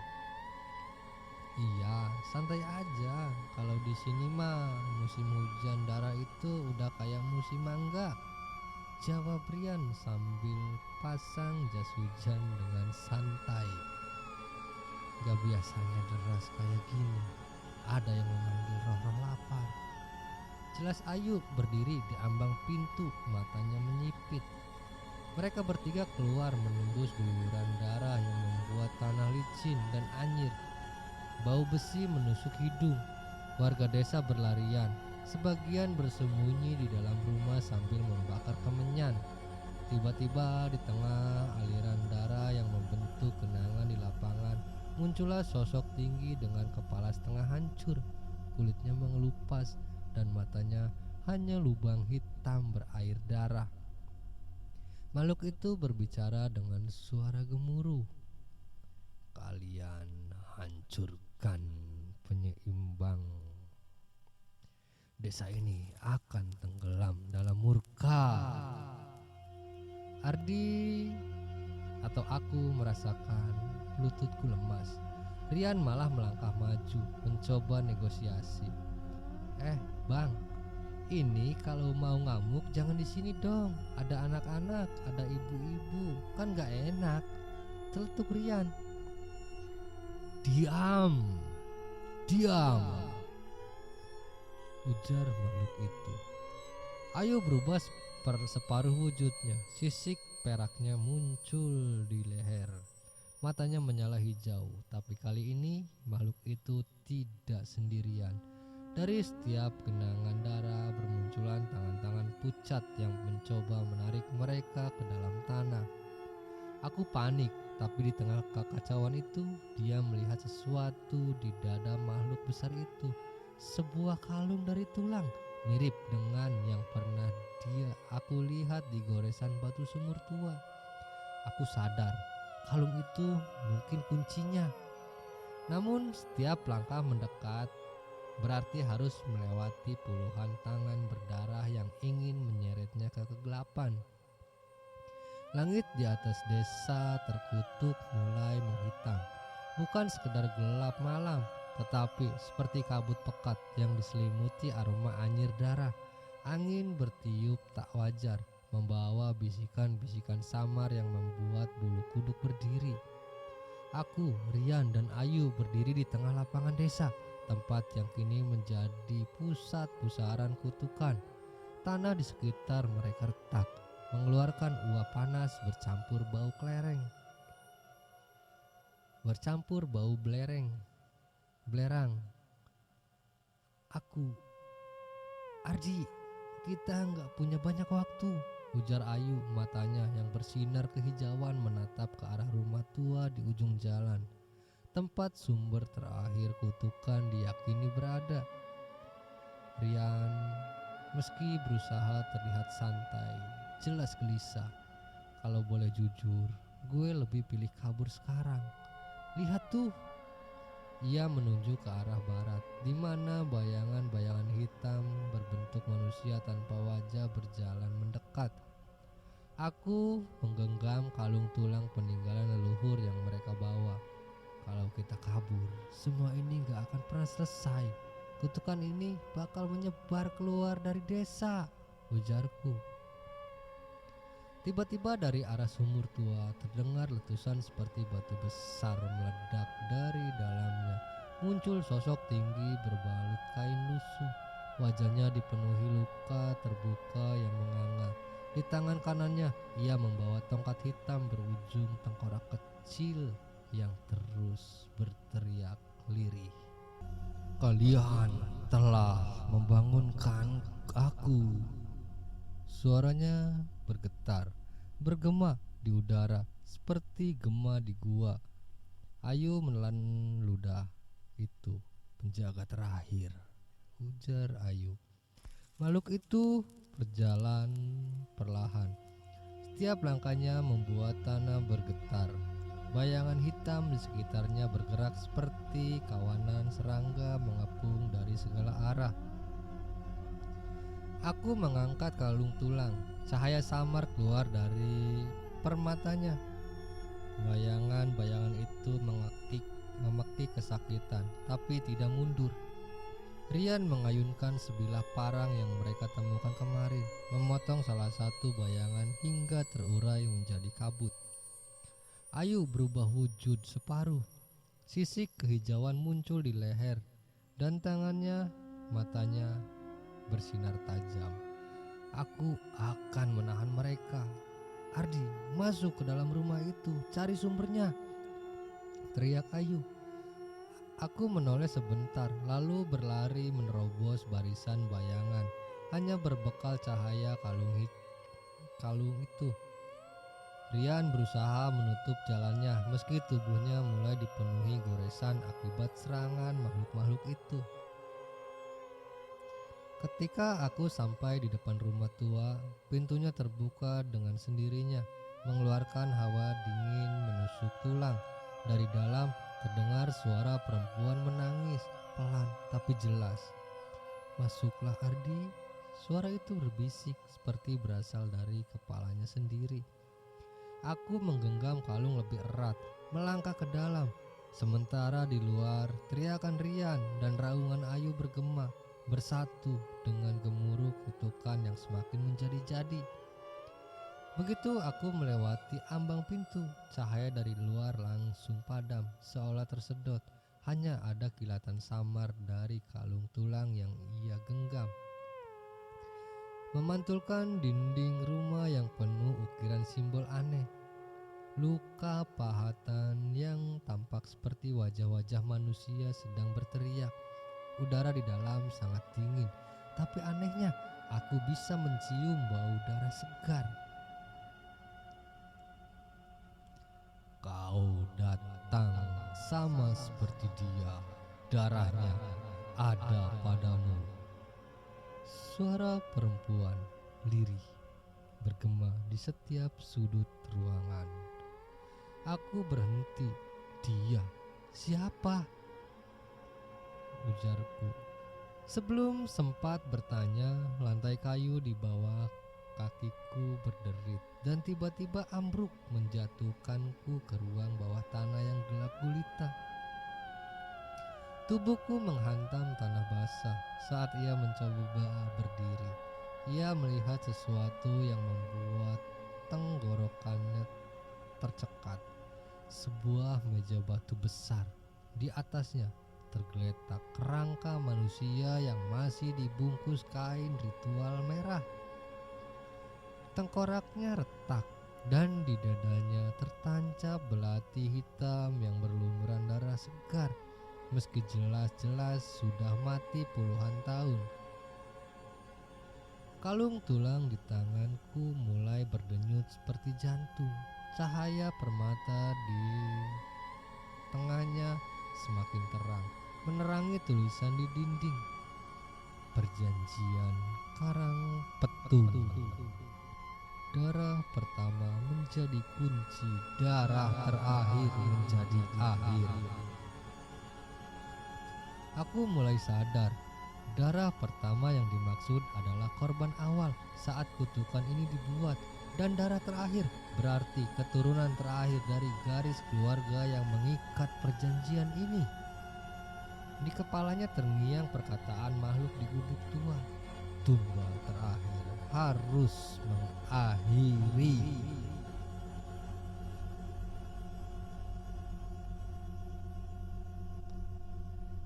Iya, santai aja. Kalau di sini mah musim hujan darah itu udah kayak musim mangga, jawab Rian sambil pasang jas hujan dengan santai. Gak biasanya deras kayak gini. Ada yang memanggil roh-roh lapar. Jelas Ayu berdiri di ambang pintu, matanya menyipit. Mereka bertiga keluar menembus guyuran darah yang membuat tanah licin dan anyir. Bau besi menusuk hidung. Warga desa berlarian. Sebagian bersembunyi di dalam rumah sambil membakar kemenyan. Tiba-tiba di tengah aliran darah yang membentuk genangan di lapangan, muncullah sosok tinggi dengan kepala setengah hancur. Kulitnya mengelupas dan matanya hanya lubang hitam berair darah. Makhluk itu berbicara dengan suara gemuruh. Kalian hancurkan penyeimbang. Desa ini akan tenggelam dalam murka. Ardi atau aku merasakan lututku lemas. Rian malah melangkah maju mencoba negosiasi. Bang, ini kalau mau ngamuk jangan di sini dong. Ada anak-anak, ada ibu-ibu, kan gak enak. Celetuk Rian. Diam, ujar makhluk itu. Ayu berubah separuh wujudnya. Sisik peraknya muncul di leher. Matanya menyala hijau, tapi kali ini makhluk itu tidak sendirian. Dari setiap genangan darah bermunculan tangan-tangan pucat yang mencoba menarik mereka ke dalam tanah. Aku panik, tapi di tengah kekacauan itu dia melihat sesuatu di dada makhluk besar itu. Sebuah kalung dari tulang, mirip dengan yang pernah aku lihat di goresan batu sumur tua. Aku sadar kalung itu mungkin kuncinya. Namun setiap langkah mendekat berarti harus melewati puluhan tangan berdarah yang ingin menyeretnya ke kegelapan. Langit di atas desa terkutuk mulai menghitam. Bukan sekedar gelap malam, tetapi seperti kabut pekat yang diselimuti aroma anyir darah. Angin bertiup tak wajar, membawa bisikan-bisikan samar yang membuat bulu kuduk berdiri. Aku, Rian, dan Ayu berdiri di tengah lapangan desa. tempat yang kini menjadi pusat pusaran kutukan. Tanah di sekitar mereka retak, mengeluarkan uap panas bercampur bau belerang. Aku, Ardi, kita nggak punya banyak waktu, ujar Ayu, matanya yang bersinar kehijauan menatap ke arah rumah tua di ujung jalan, tempat sumber terakhir kutukan diyakini berada. Rian, meski berusaha terlihat santai, jelas gelisah. Kalau boleh jujur, gue lebih pilih kabur sekarang. Lihat tuh. Ia menunjuk ke arah barat, di mana bayangan-bayangan hitam berbentuk manusia tanpa wajah berjalan mendekat. Aku menggenggam kalung tulang peninggalan leluhur yang mereka bawa. Kalau kita kabur, semua ini gak akan pernah selesai. Kutukan ini bakal menyebar keluar dari desa, ujarku. Tiba-tiba dari arah sumur tua terdengar letusan seperti batu besar meledak dari dalamnya. Muncul sosok tinggi berbalut kain lusuh. Wajahnya dipenuhi luka terbuka yang menganga. Di tangan kanannya ia membawa tongkat hitam berujung tengkorak kecil yang terus berteriak lirih. Kalian telah membangunkan aku. Suaranya bergetar, bergema di udara seperti gema di gua. Ayu menelan ludah. Itu penjaga terakhir, ujar Ayu. Makhluk itu berjalan perlahan. Setiap langkahnya membuat tanah bergetar. Bayangan hitam di sekitarnya bergerak seperti kawanan serangga mengepung dari segala arah. Aku mengangkat kalung tulang. Cahaya samar keluar dari permatanya. Bayangan-bayangan itu memekik kesakitan, tapi tidak mundur. Rian mengayunkan sebilah parang yang mereka temukan kemarin, memotong salah satu bayangan hingga terurai menjadi kabut. Ayu berubah wujud separuh. Sisik kehijauan muncul di leher, dan matanya bersinar tajam. Aku akan menahan mereka. Ardi, masuk ke dalam rumah itu, cari sumbernya, teriak Ayu. Aku menoleh sebentar, lalu berlari menerobos barisan bayangan, hanya berbekal cahaya kalung itu. Rian berusaha menutup jalannya, meski tubuhnya mulai dipenuhi goresan akibat serangan makhluk-makhluk itu. Ketika aku sampai di depan rumah tua, pintunya terbuka dengan sendirinya, mengeluarkan hawa dingin menusuk tulang. Dari dalam terdengar suara perempuan menangis, pelan tapi jelas. Masuklah Ardi, suara itu berbisik seperti berasal dari kepalanya sendiri. Aku menggenggam kalung lebih erat, melangkah ke dalam. Sementara di luar, teriakan Rian dan raungan Ayu bergema, bersatu dengan gemuruh kutukan yang semakin menjadi-jadi. Begitu aku melewati ambang pintu, cahaya dari luar langsung padam, seolah tersedot. Hanya ada kilatan samar dari kalung tulang yang ia genggam, memantulkan dinding rumah yang penuh ukiran simbol aneh. Luka pahatan yang tampak seperti wajah-wajah manusia sedang berteriak. Udara di dalam sangat dingin, tapi anehnya aku bisa mencium bau darah segar. Kau datang sama seperti dia, darahnya ada padamu. Suara perempuan lirih bergema di setiap sudut ruangan. Aku berhenti. Dia siapa? Ujarku. Sebelum sempat bertanya, lantai kayu di bawah kakiku berderit dan tiba-tiba ambruk menjatuhkanku ke ruang bawah tanah yang gelap gulita. Tubuhku menghantam tanah basah saat ia mencoba berdiri. Ia melihat sesuatu yang membuat tenggorokannya tercekat. Sebuah meja batu besar. Di atasnya tergeletak kerangka manusia yang masih dibungkus kain ritual merah. Tengkoraknya retak dan di dadanya tertancap belati hitam yang berlumuran darah segar, meski jelas-jelas sudah mati puluhan tahun. Kalung tulang di tanganku mulai berdenyut seperti jantung. Cahaya permata di tengahnya semakin terang, menerangi tulisan di dinding. Perjanjian Karang Petung. Darah pertama menjadi kunci, darah terakhir menjadi akhir. Aku mulai sadar, darah pertama yang dimaksud adalah korban awal saat kutukan ini dibuat, dan darah terakhir berarti keturunan terakhir dari garis keluarga yang mengikat perjanjian ini. Di kepalanya terngiang perkataan makhluk di gubuk tua, tumbal terakhir harus mengakhiri.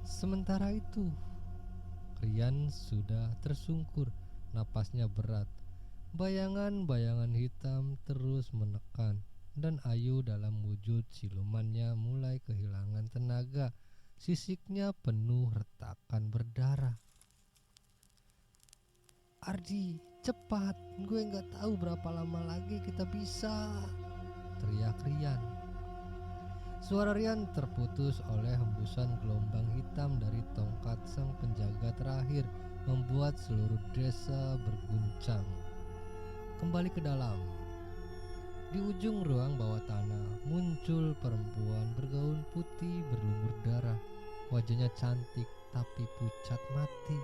Sementara itu, Rian sudah tersungkur, napasnya berat. Bayangan-bayangan hitam terus menekan, dan Ayu dalam wujud silumannya mulai kehilangan tenaga. Sisiknya penuh retakan berdarah. "Ardi, cepat, gue gak tahu berapa lama lagi kita bisa," teriak Rian. Suara Rian terputus oleh hembusan gelombang hitam dari tongkat sang penjaga terakhir, membuat seluruh desa berguncang. Kembali ke dalam. Di ujung ruang bawah tanah muncul perempuan bergaun putih berlumur darah. Wajahnya cantik tapi pucat mati.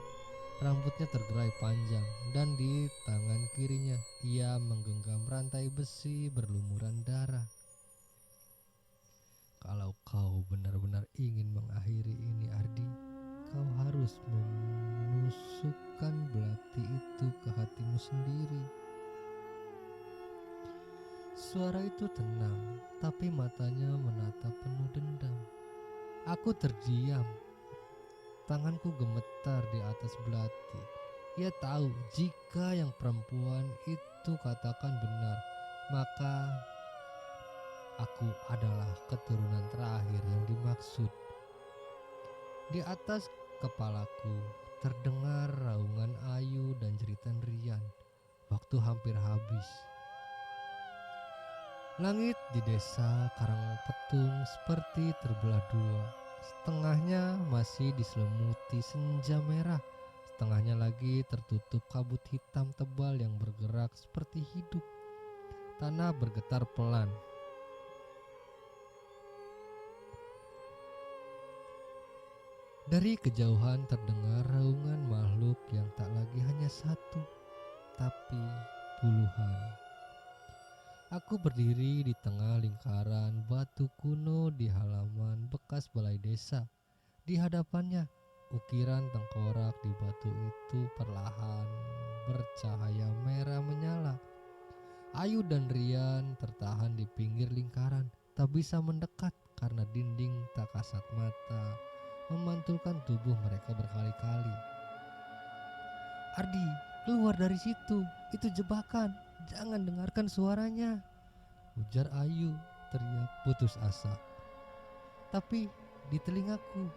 Rambutnya tergerai panjang, dan di tangan kirinya ia menggenggam rantai besi berlumuran darah. "Kalau kau benar-benar ingin mengakhiri ini, Ardi, kau harus menusukkan belati itu ke hatimu sendiri." Suara itu tenang, tapi matanya menatap penuh dendam. Aku terdiam. Tanganku gemetar di atas belati. Ia tahu jika yang perempuan itu katakan benar, maka aku adalah keturunan terakhir yang dimaksud. Di atas kepalaku terdengar raungan Ayu dan jeritan Rian. Waktu hampir habis. Langit di desa Karang Petung seperti terbelah dua. Setengahnya masih diselimuti senja merah, setengahnya lagi tertutup kabut hitam tebal yang bergerak seperti hidup. Tanah bergetar pelan. Dari kejauhan terdengar raungan makhluk yang tak lagi hanya satu, tapi puluhan. Aku berdiri di tengah lingkaran batu kuno di halaman bekas balai desa. Di hadapannya, ukiran tengkorak di batu itu perlahan bercahaya merah menyala. Ayu dan Rian tertahan di pinggir lingkaran, tak bisa mendekat karena dinding tak kasat mata memantulkan tubuh mereka berkali-kali. "Ardi, keluar dari situ, itu jebakan. Jangan dengarkan suaranya," ujar Ayu teriak putus asa. Tapi di telingaku,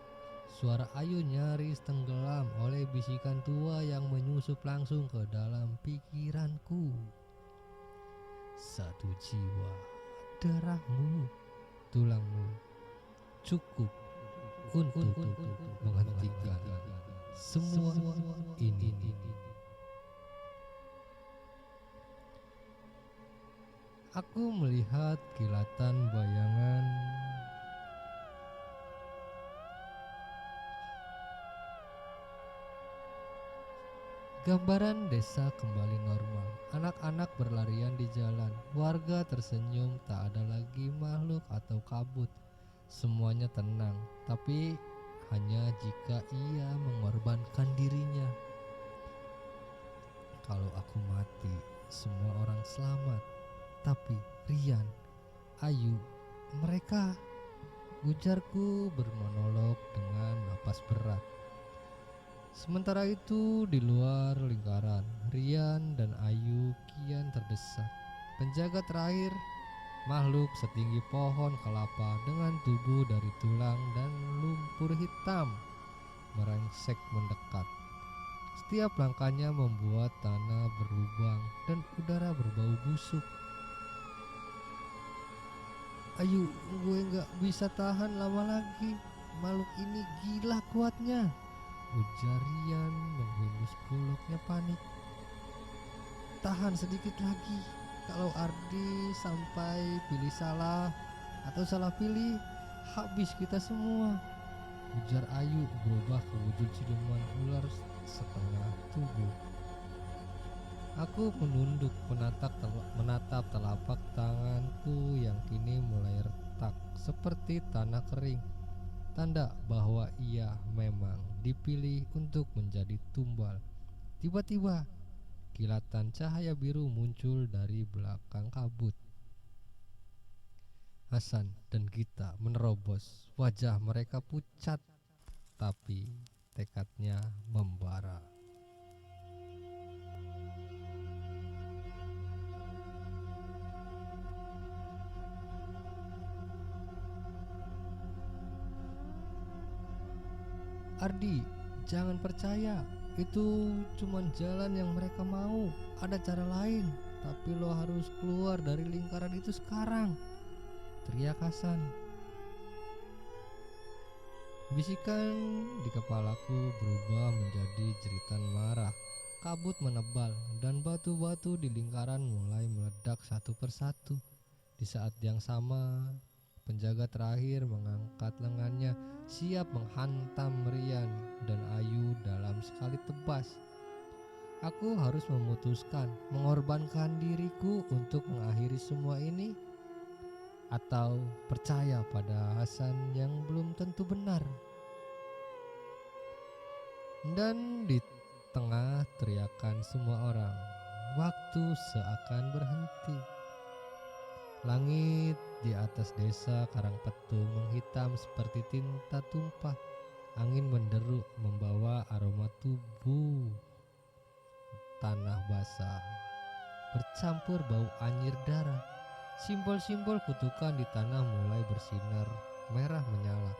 suara Ayu nyaris tenggelam oleh bisikan tua yang menyusup langsung ke dalam pikiranku. "Satu jiwa, darahmu, tulangmu, cukup untuk menghentikan semua ini." Aku melihat kilatan bayangan gambaran desa kembali normal. Anak-anak berlarian di jalan, warga tersenyum, tak ada lagi makhluk atau kabut. Semuanya tenang, tapi hanya jika ia mengorbankan dirinya. Kalau aku mati, semua orang selamat. Tapi Rian, Ayu, mereka, ujarku bermonolog dengan napas berat. Sementara itu di luar lingkaran, Rian dan Ayu kian terdesak. Penjaga terakhir, makhluk setinggi pohon kelapa dengan tubuh dari tulang dan lumpur hitam, merangsek mendekat. Setiap langkahnya membuat tanah berlubang dan udara berbau busuk. Ayu, gue gak bisa tahan lama lagi. Makhluk ini gila kuatnya, ujar Rian menghunus goloknya panik. Tahan sedikit lagi. Kalau Ardi sampai pilih salah atau salah pilih, habis kita semua, ujar Ayu berubah ke wujud siluman ular setengah tubuh. Aku menunduk menatap telapak tanganku yang kini mulai retak seperti tanah kering, tanda bahwa ia memang dipilih untuk menjadi tumbal. Tiba-tiba kilatan cahaya biru muncul dari belakang kabut. Hasan dan Gita menerobos. Wajah mereka pucat, tapi tekadnya membara. Ardi, jangan percaya. Itu cuman jalan yang mereka mau. Ada cara lain, tapi lo harus keluar dari lingkaran itu sekarang, teriak Hasan. Bisikan di kepalaku berubah menjadi jeritan marah. Kabut menebal dan batu-batu di lingkaran mulai meledak satu persatu. Di saat yang sama, penjaga terakhir mengangkat lengannya, siap menghantam Rian dan Ayu dalam sekali tebas. Aku harus memutuskan mengorbankan diriku untuk mengakhiri semua ini, atau percaya pada Hasan yang belum tentu benar. Dan di tengah teriakan semua orang, waktu seakan berhenti. Langit di atas desa Karangpetung menghitam seperti tinta tumpah. Angin menderu membawa aroma tubuh tanah basah bercampur bau anyir darah. Simbol-simbol kutukan di tanah mulai bersinar merah menyala.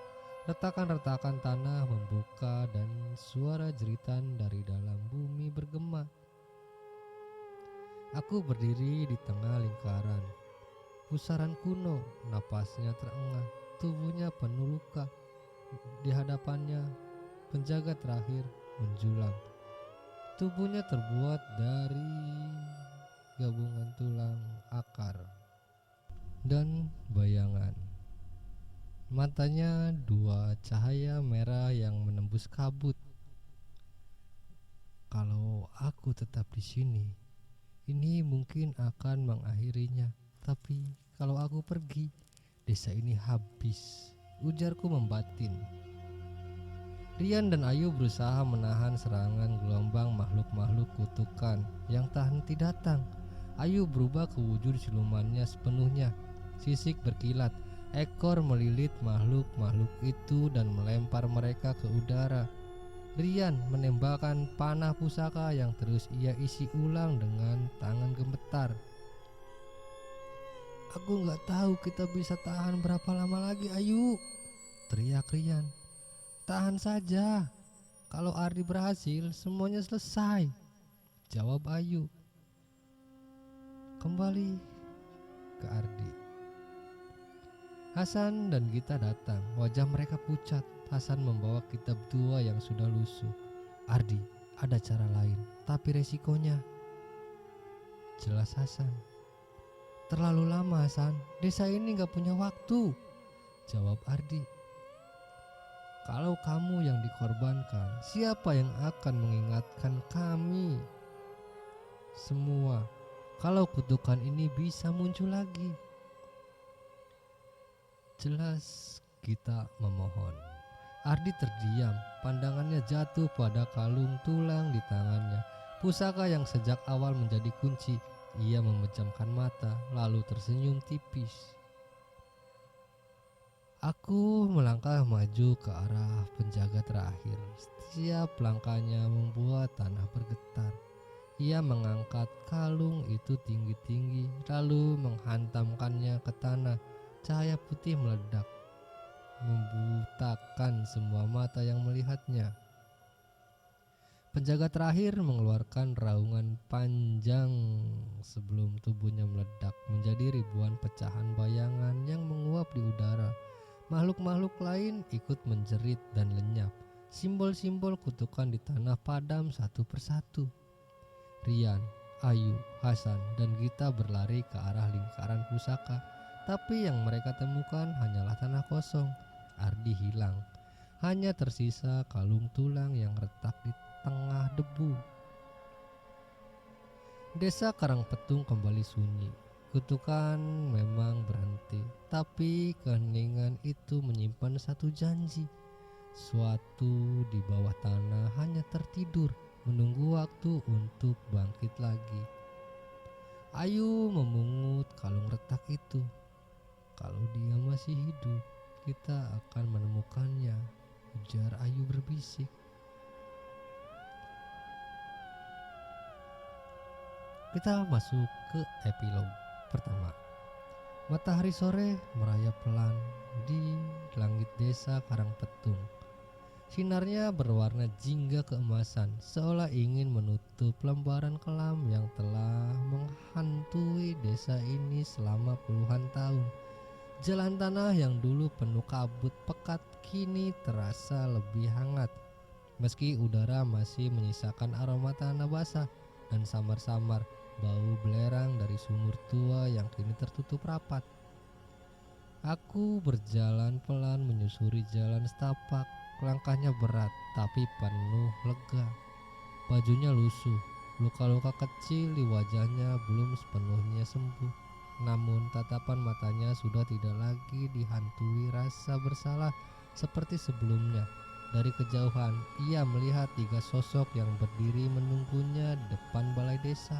Retakan-retakan tanah membuka dan suara jeritan dari dalam bumi bergema. Aku berdiri di tengah lingkaran. Pusaran kuno, napasnya terengah, tubuhnya penuh luka. Di hadapannya, penjaga terakhir menjulang. Tubuhnya terbuat dari gabungan tulang, akar, dan bayangan. Matanya dua cahaya merah yang menembus kabut. Kalau aku tetap di sini, ini mungkin akan mengakhirinya. Tapi kalau aku pergi, desa ini habis, ujarku membatin. Rian dan Ayu berusaha menahan serangan gelombang makhluk-makhluk kutukan yang tak henti datang. Ayu berubah ke wujud silumannya sepenuhnya. Sisik berkilat, ekor melilit makhluk-makhluk itu dan melempar mereka ke udara. Rian menembakkan panah pusaka yang terus ia isi ulang dengan tangan gemetar. Aku gak tahu kita bisa tahan berapa lama lagi, Ayu, teriak Rian. Tahan saja. Kalau Ardi berhasil, semuanya selesai, jawab Ayu. Kembali ke Ardi. Hasan dan Gita datang. Wajah mereka pucat. Hasan membawa kitab tua yang sudah lusuh. Ardi, ada cara lain, tapi resikonya. Jelas Hasan. Terlalu lama, Hasan. Desa ini gak punya waktu, jawab Ardi. Kalau kamu yang dikorbankan, siapa yang akan mengingatkan kami semua kalau kutukan ini bisa muncul lagi? Jelas kita memohon. Ardi terdiam, pandangannya jatuh pada kalung tulang di tangannya. Pusaka yang sejak awal menjadi kunci. Ia memejamkan mata, lalu tersenyum tipis. Aku melangkah maju ke arah penjaga terakhir. Setiap langkahnya membuat tanah bergetar. Ia mengangkat kalung itu tinggi-tinggi, lalu menghantamkannya ke tanah. Cahaya putih meledak, membutakan semua mata yang melihatnya. Penjaga terakhir mengeluarkan raungan panjang sebelum tubuhnya meledak menjadi ribuan pecahan bayangan yang menguap di udara. Makhluk-makhluk lain ikut menjerit dan lenyap. Simbol-simbol kutukan di tanah padam satu persatu. Rian, Ayu, Hasan, dan Gita berlari ke arah lingkaran pusaka. Tapi yang mereka temukan hanyalah tanah kosong. Ardi hilang. Hanya tersisa kalung tulang yang retak di tengah debu. Desa Karangpetung kembali sunyi. Kutukan memang berhenti, tapi keheningan itu menyimpan satu janji. Suatu di bawah tanah hanya tertidur, menunggu waktu untuk bangkit lagi. Ayu memungut kalung retak itu. Kalau dia masih hidup, kita akan menemukannya, ujar Ayu berbisik. Kita masuk ke epilog pertama. Matahari sore merayap pelan di langit desa Karangpetung. Sinarnya berwarna jingga keemasan, seolah ingin menutup lembaran kelam yang telah menghantui desa ini selama puluhan tahun. Jalan tanah yang dulu penuh kabut pekat kini terasa lebih hangat, meski udara masih menyisakan aroma tanah basah dan samar-samar bau belerang dari sumur tua yang kini tertutup rapat. Aku berjalan pelan menyusuri jalan setapak. Langkahnya berat tapi penuh lega. Bajunya lusuh, luka-luka kecil di wajahnya belum sepenuhnya sembuh. Namun tatapan matanya sudah tidak lagi dihantui rasa bersalah seperti sebelumnya. Dari kejauhan ia melihat 3 sosok yang berdiri menunggunya di depan balai desa.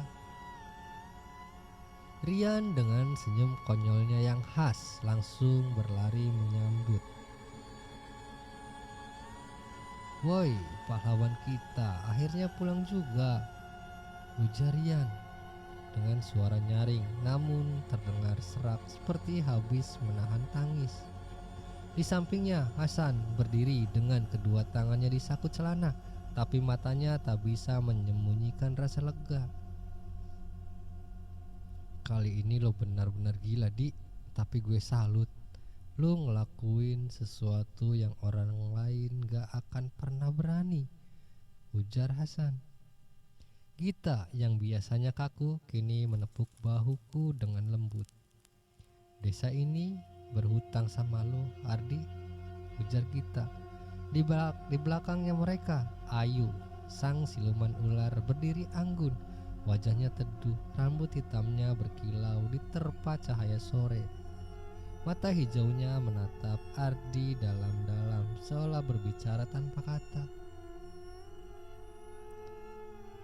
Rian dengan senyum konyolnya yang khas langsung berlari menyambut. "Woi, pahlawan kita, akhirnya pulang juga," ujar Rian dengan suara nyaring namun terdengar serak seperti habis menahan tangis. Di sampingnya Hasan berdiri dengan kedua tangannya di saku celana, tapi matanya tak bisa menyembunyikan rasa lega. "Kali ini lo benar-benar gila, Di, tapi gue salut. Lo ngelakuin sesuatu yang orang lain gak akan pernah berani," ujar Hasan. Gita yang biasanya kaku kini menepuk bahuku dengan lembut. "Desa ini berhutang sama lo, Ardi," ujar Gita. Di belakangnya mereka, Ayu, sang siluman ular berdiri anggun. Wajahnya teduh, rambut hitamnya berkilau diterpa cahaya sore. Mata hijaunya menatap Ardi dalam-dalam, seolah berbicara tanpa kata.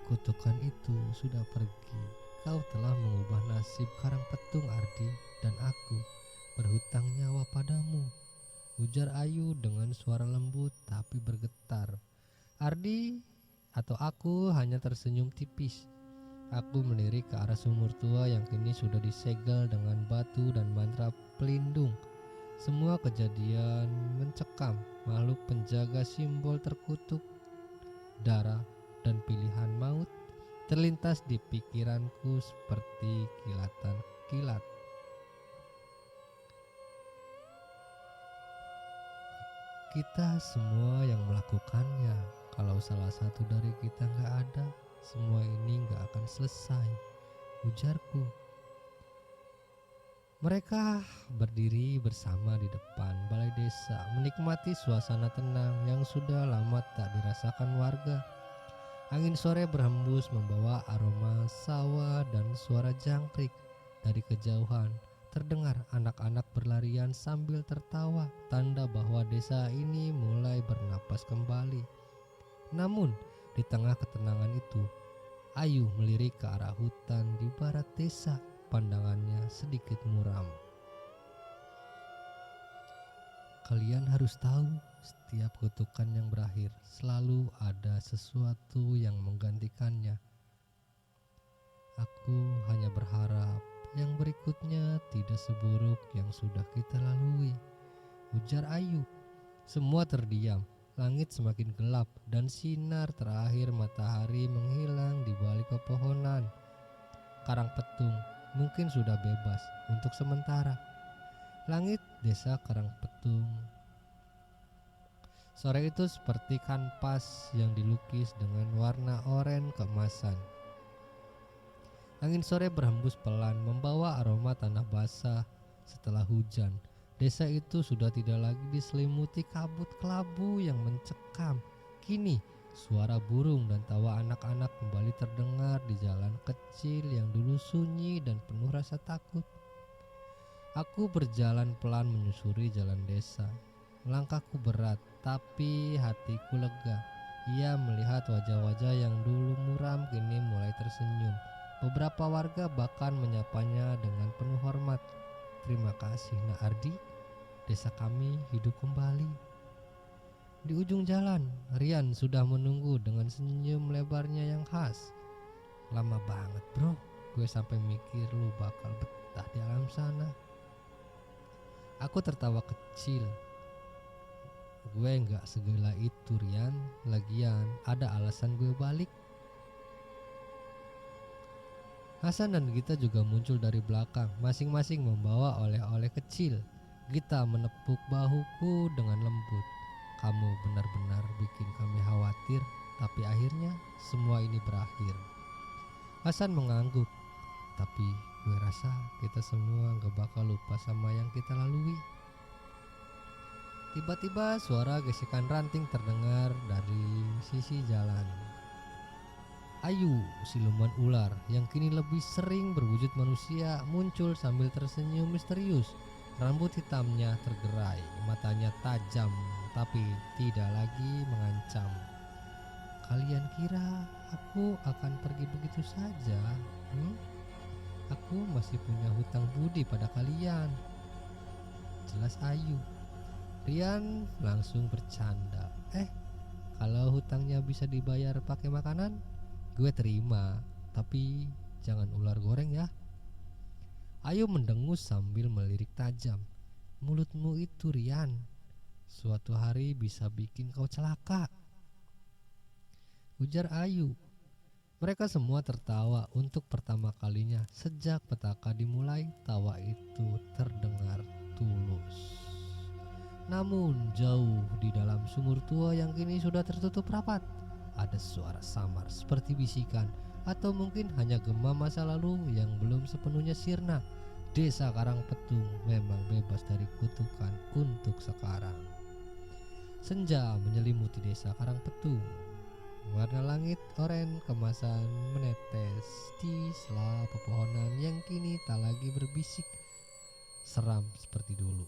"Kutukan itu sudah pergi. Kau telah mengubah nasib Karangpetung, Ardi, dan aku berhutang nyawa padamu," ujar Ayu dengan suara lembut tapi bergetar. Ardi atau aku hanya tersenyum tipis. Aku melirik ke arah sumur tua yang kini sudah disegel dengan batu dan mantra pelindung. Semua kejadian mencekam, makhluk penjaga simbol terkutuk, darah, dan pilihan maut terlintas di pikiranku seperti kilatan kilat. Kita semua yang melakukannya. Kalau salah satu dari kita gak ada, semua ini gak akan selesai, ujarku. Mereka berdiri bersama di depan balai desa, menikmati suasana tenang yang sudah lama tak dirasakan warga. Angin sore berhembus membawa aroma sawah dan suara jangkrik. Dari kejauhan terdengar anak-anak berlarian sambil tertawa, tanda bahwa desa ini mulai bernapas kembali. Namun di tengah ketenangan itu, Ayu melirik ke arah hutan di barat desa. Pandangannya sedikit muram. Kalian harus tahu, setiap kutukan yang berakhir selalu ada sesuatu yang menggantikannya. Aku hanya berharap yang berikutnya tidak seburuk yang sudah kita lalui, ujar Ayu. Semua terdiam, langit semakin gelap dan sinar terakhir matahari menghilang di balik pepohonan. Karang Petung mungkin sudah bebas untuk sementara. Langit desa Karang Petung sore itu seperti kanvas yang dilukis dengan warna oranye keemasan. Angin sore berhembus pelan membawa aroma tanah basah setelah hujan. Desa itu sudah tidak lagi diselimuti kabut kelabu yang mencekam. Kini suara burung dan tawa anak-anak kembali terdengar di jalan kecil yang dulu sunyi dan penuh rasa takut. Aku berjalan pelan menyusuri jalan desa. Langkahku berat, tapi hatiku lega. Ia melihat wajah-wajah yang dulu muram kini mulai tersenyum. Beberapa warga bahkan menyapanya dengan penuh hormat. Terima kasih Nak Ardi, desa kami hidup kembali. Di ujung jalan, Rian sudah menunggu dengan senyum lebarnya yang khas. Lama banget bro, gue sampai mikir lu bakal betah di alam sana. Aku tertawa kecil. Gue gak segila itu Rian, lagian ada alasan gue balik. Hasan dan Gita juga muncul dari belakang, masing-masing membawa oleh-oleh kecil. Gita menepuk bahuku dengan lembut. Kamu benar-benar bikin kami khawatir, tapi akhirnya semua ini berakhir. Hasan mengangguk, tapi gue rasa kita semua gak bakal lupa sama yang kita lalui. Tiba-tiba suara gesekan ranting terdengar dari sisi jalan. Ayu, siluman ular yang kini lebih sering berwujud manusia, muncul sambil tersenyum misterius. Rambut hitamnya tergerai, matanya tajam tapi tidak lagi mengancam. Kalian kira aku akan pergi begitu saja? Aku masih punya hutang budi pada kalian. Jelas Ayu. Rian langsung bercanda. Kalau hutangnya bisa dibayar pakai makanan, gue terima, tapi jangan ular goreng ya. Ayu mendengus sambil melirik tajam. Mulutmu itu Rian, suatu hari bisa bikin kau celaka, ujar Ayu. Mereka semua tertawa untuk pertama kalinya sejak petaka dimulai. Tawa itu terdengar tulus. Namun jauh di dalam sumur tua yang kini sudah tertutup rapat, ada suara samar seperti bisikan, atau mungkin hanya gema masa lalu yang belum sepenuhnya sirna. Desa Karang Petung memang bebas dari kutukan untuk sekarang. Senja menyelimuti desa Karang Petung. Warna langit oranye kemasan menetes di sela pepohonan yang kini tak lagi berbisik seram seperti dulu.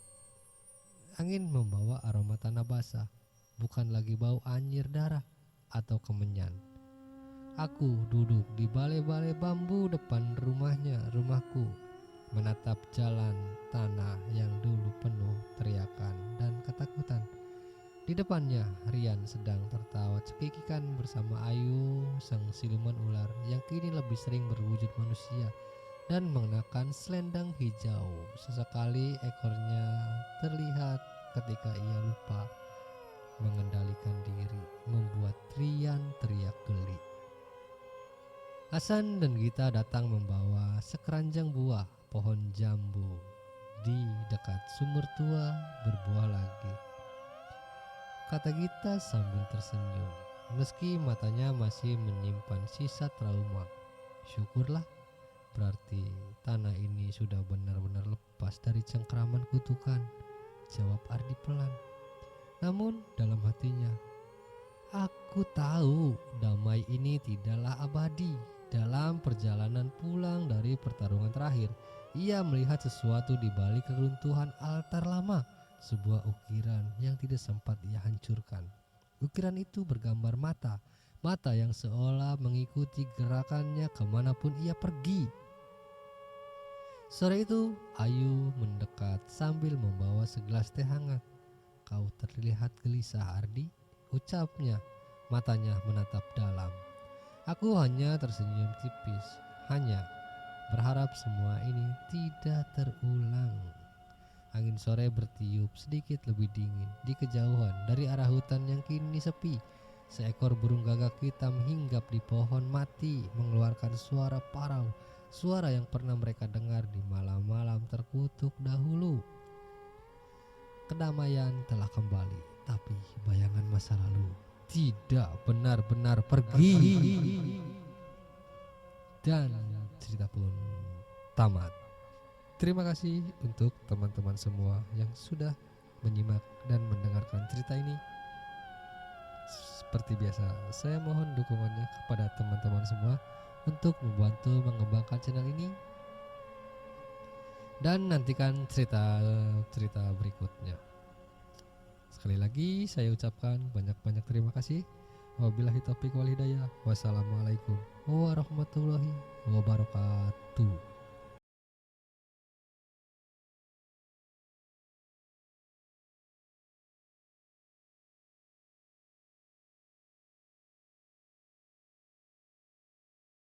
Angin membawa aroma tanah basah, bukan lagi bau anyir darah atau kemenyan. Aku duduk di balai-balai bambu depan rumahku, menatap jalan tanah yang dulu penuh teriakan dan ketakutan. Di depannya, Rian sedang tertawa cekikikan bersama Ayu, sang siluman ular yang kini lebih sering berwujud manusia dan mengenakan selendang hijau. Sesekali ekornya terlihat ketika ia lupa mengendalikan diri, membuat Rian teriak geli. Hasan dan Gita datang membawa sekeranjang buah pohon jambu. Di dekat sumur tua berbuah lagi, kata Gita sambil tersenyum, meski matanya masih menyimpan sisa trauma. Syukurlah, berarti tanah ini sudah benar-benar lepas dari cengkraman kutukan, jawab Ardi pelan. Namun dalam hatinya, aku tahu damai ini tidaklah abadi. Dalam perjalanan pulang dari pertarungan terakhir, ia melihat sesuatu di balik keruntuhan altar lama, sebuah ukiran yang tidak sempat ia hancurkan. Ukiran itu bergambar mata yang seolah mengikuti gerakannya kemanapun ia pergi. Sore itu, Ayu mendekat sambil membawa segelas teh hangat. kau terlihat gelisah, Ardi, ucapnya. Matanya menatap dalam. Aku hanya tersenyum tipis, hanya berharap semua ini tidak terulang. Angin sore bertiup sedikit lebih dingin di kejauhan dari arah hutan yang kini sepi. Seekor burung gagak hitam hinggap di pohon mati, mengeluarkan suara parau, suara yang pernah mereka dengar di malam-malam terkutuk dahulu. Kedamaian telah kembali, tapi bayangan masa lalu tidak benar-benar pergi. Dan cerita pun tamat. Terima kasih untuk teman-teman semua yang sudah menyimak dan mendengarkan cerita ini. Seperti biasa, saya mohon dukungannya kepada teman-teman semua untuk membantu mengembangkan channel ini. Dan nantikan cerita-cerita berikutnya. Sekali lagi saya ucapkan banyak-banyak terima kasih. Wabillahi taufiq wal hidayah. Wassalamualaikum warahmatullahi wabarakatuh.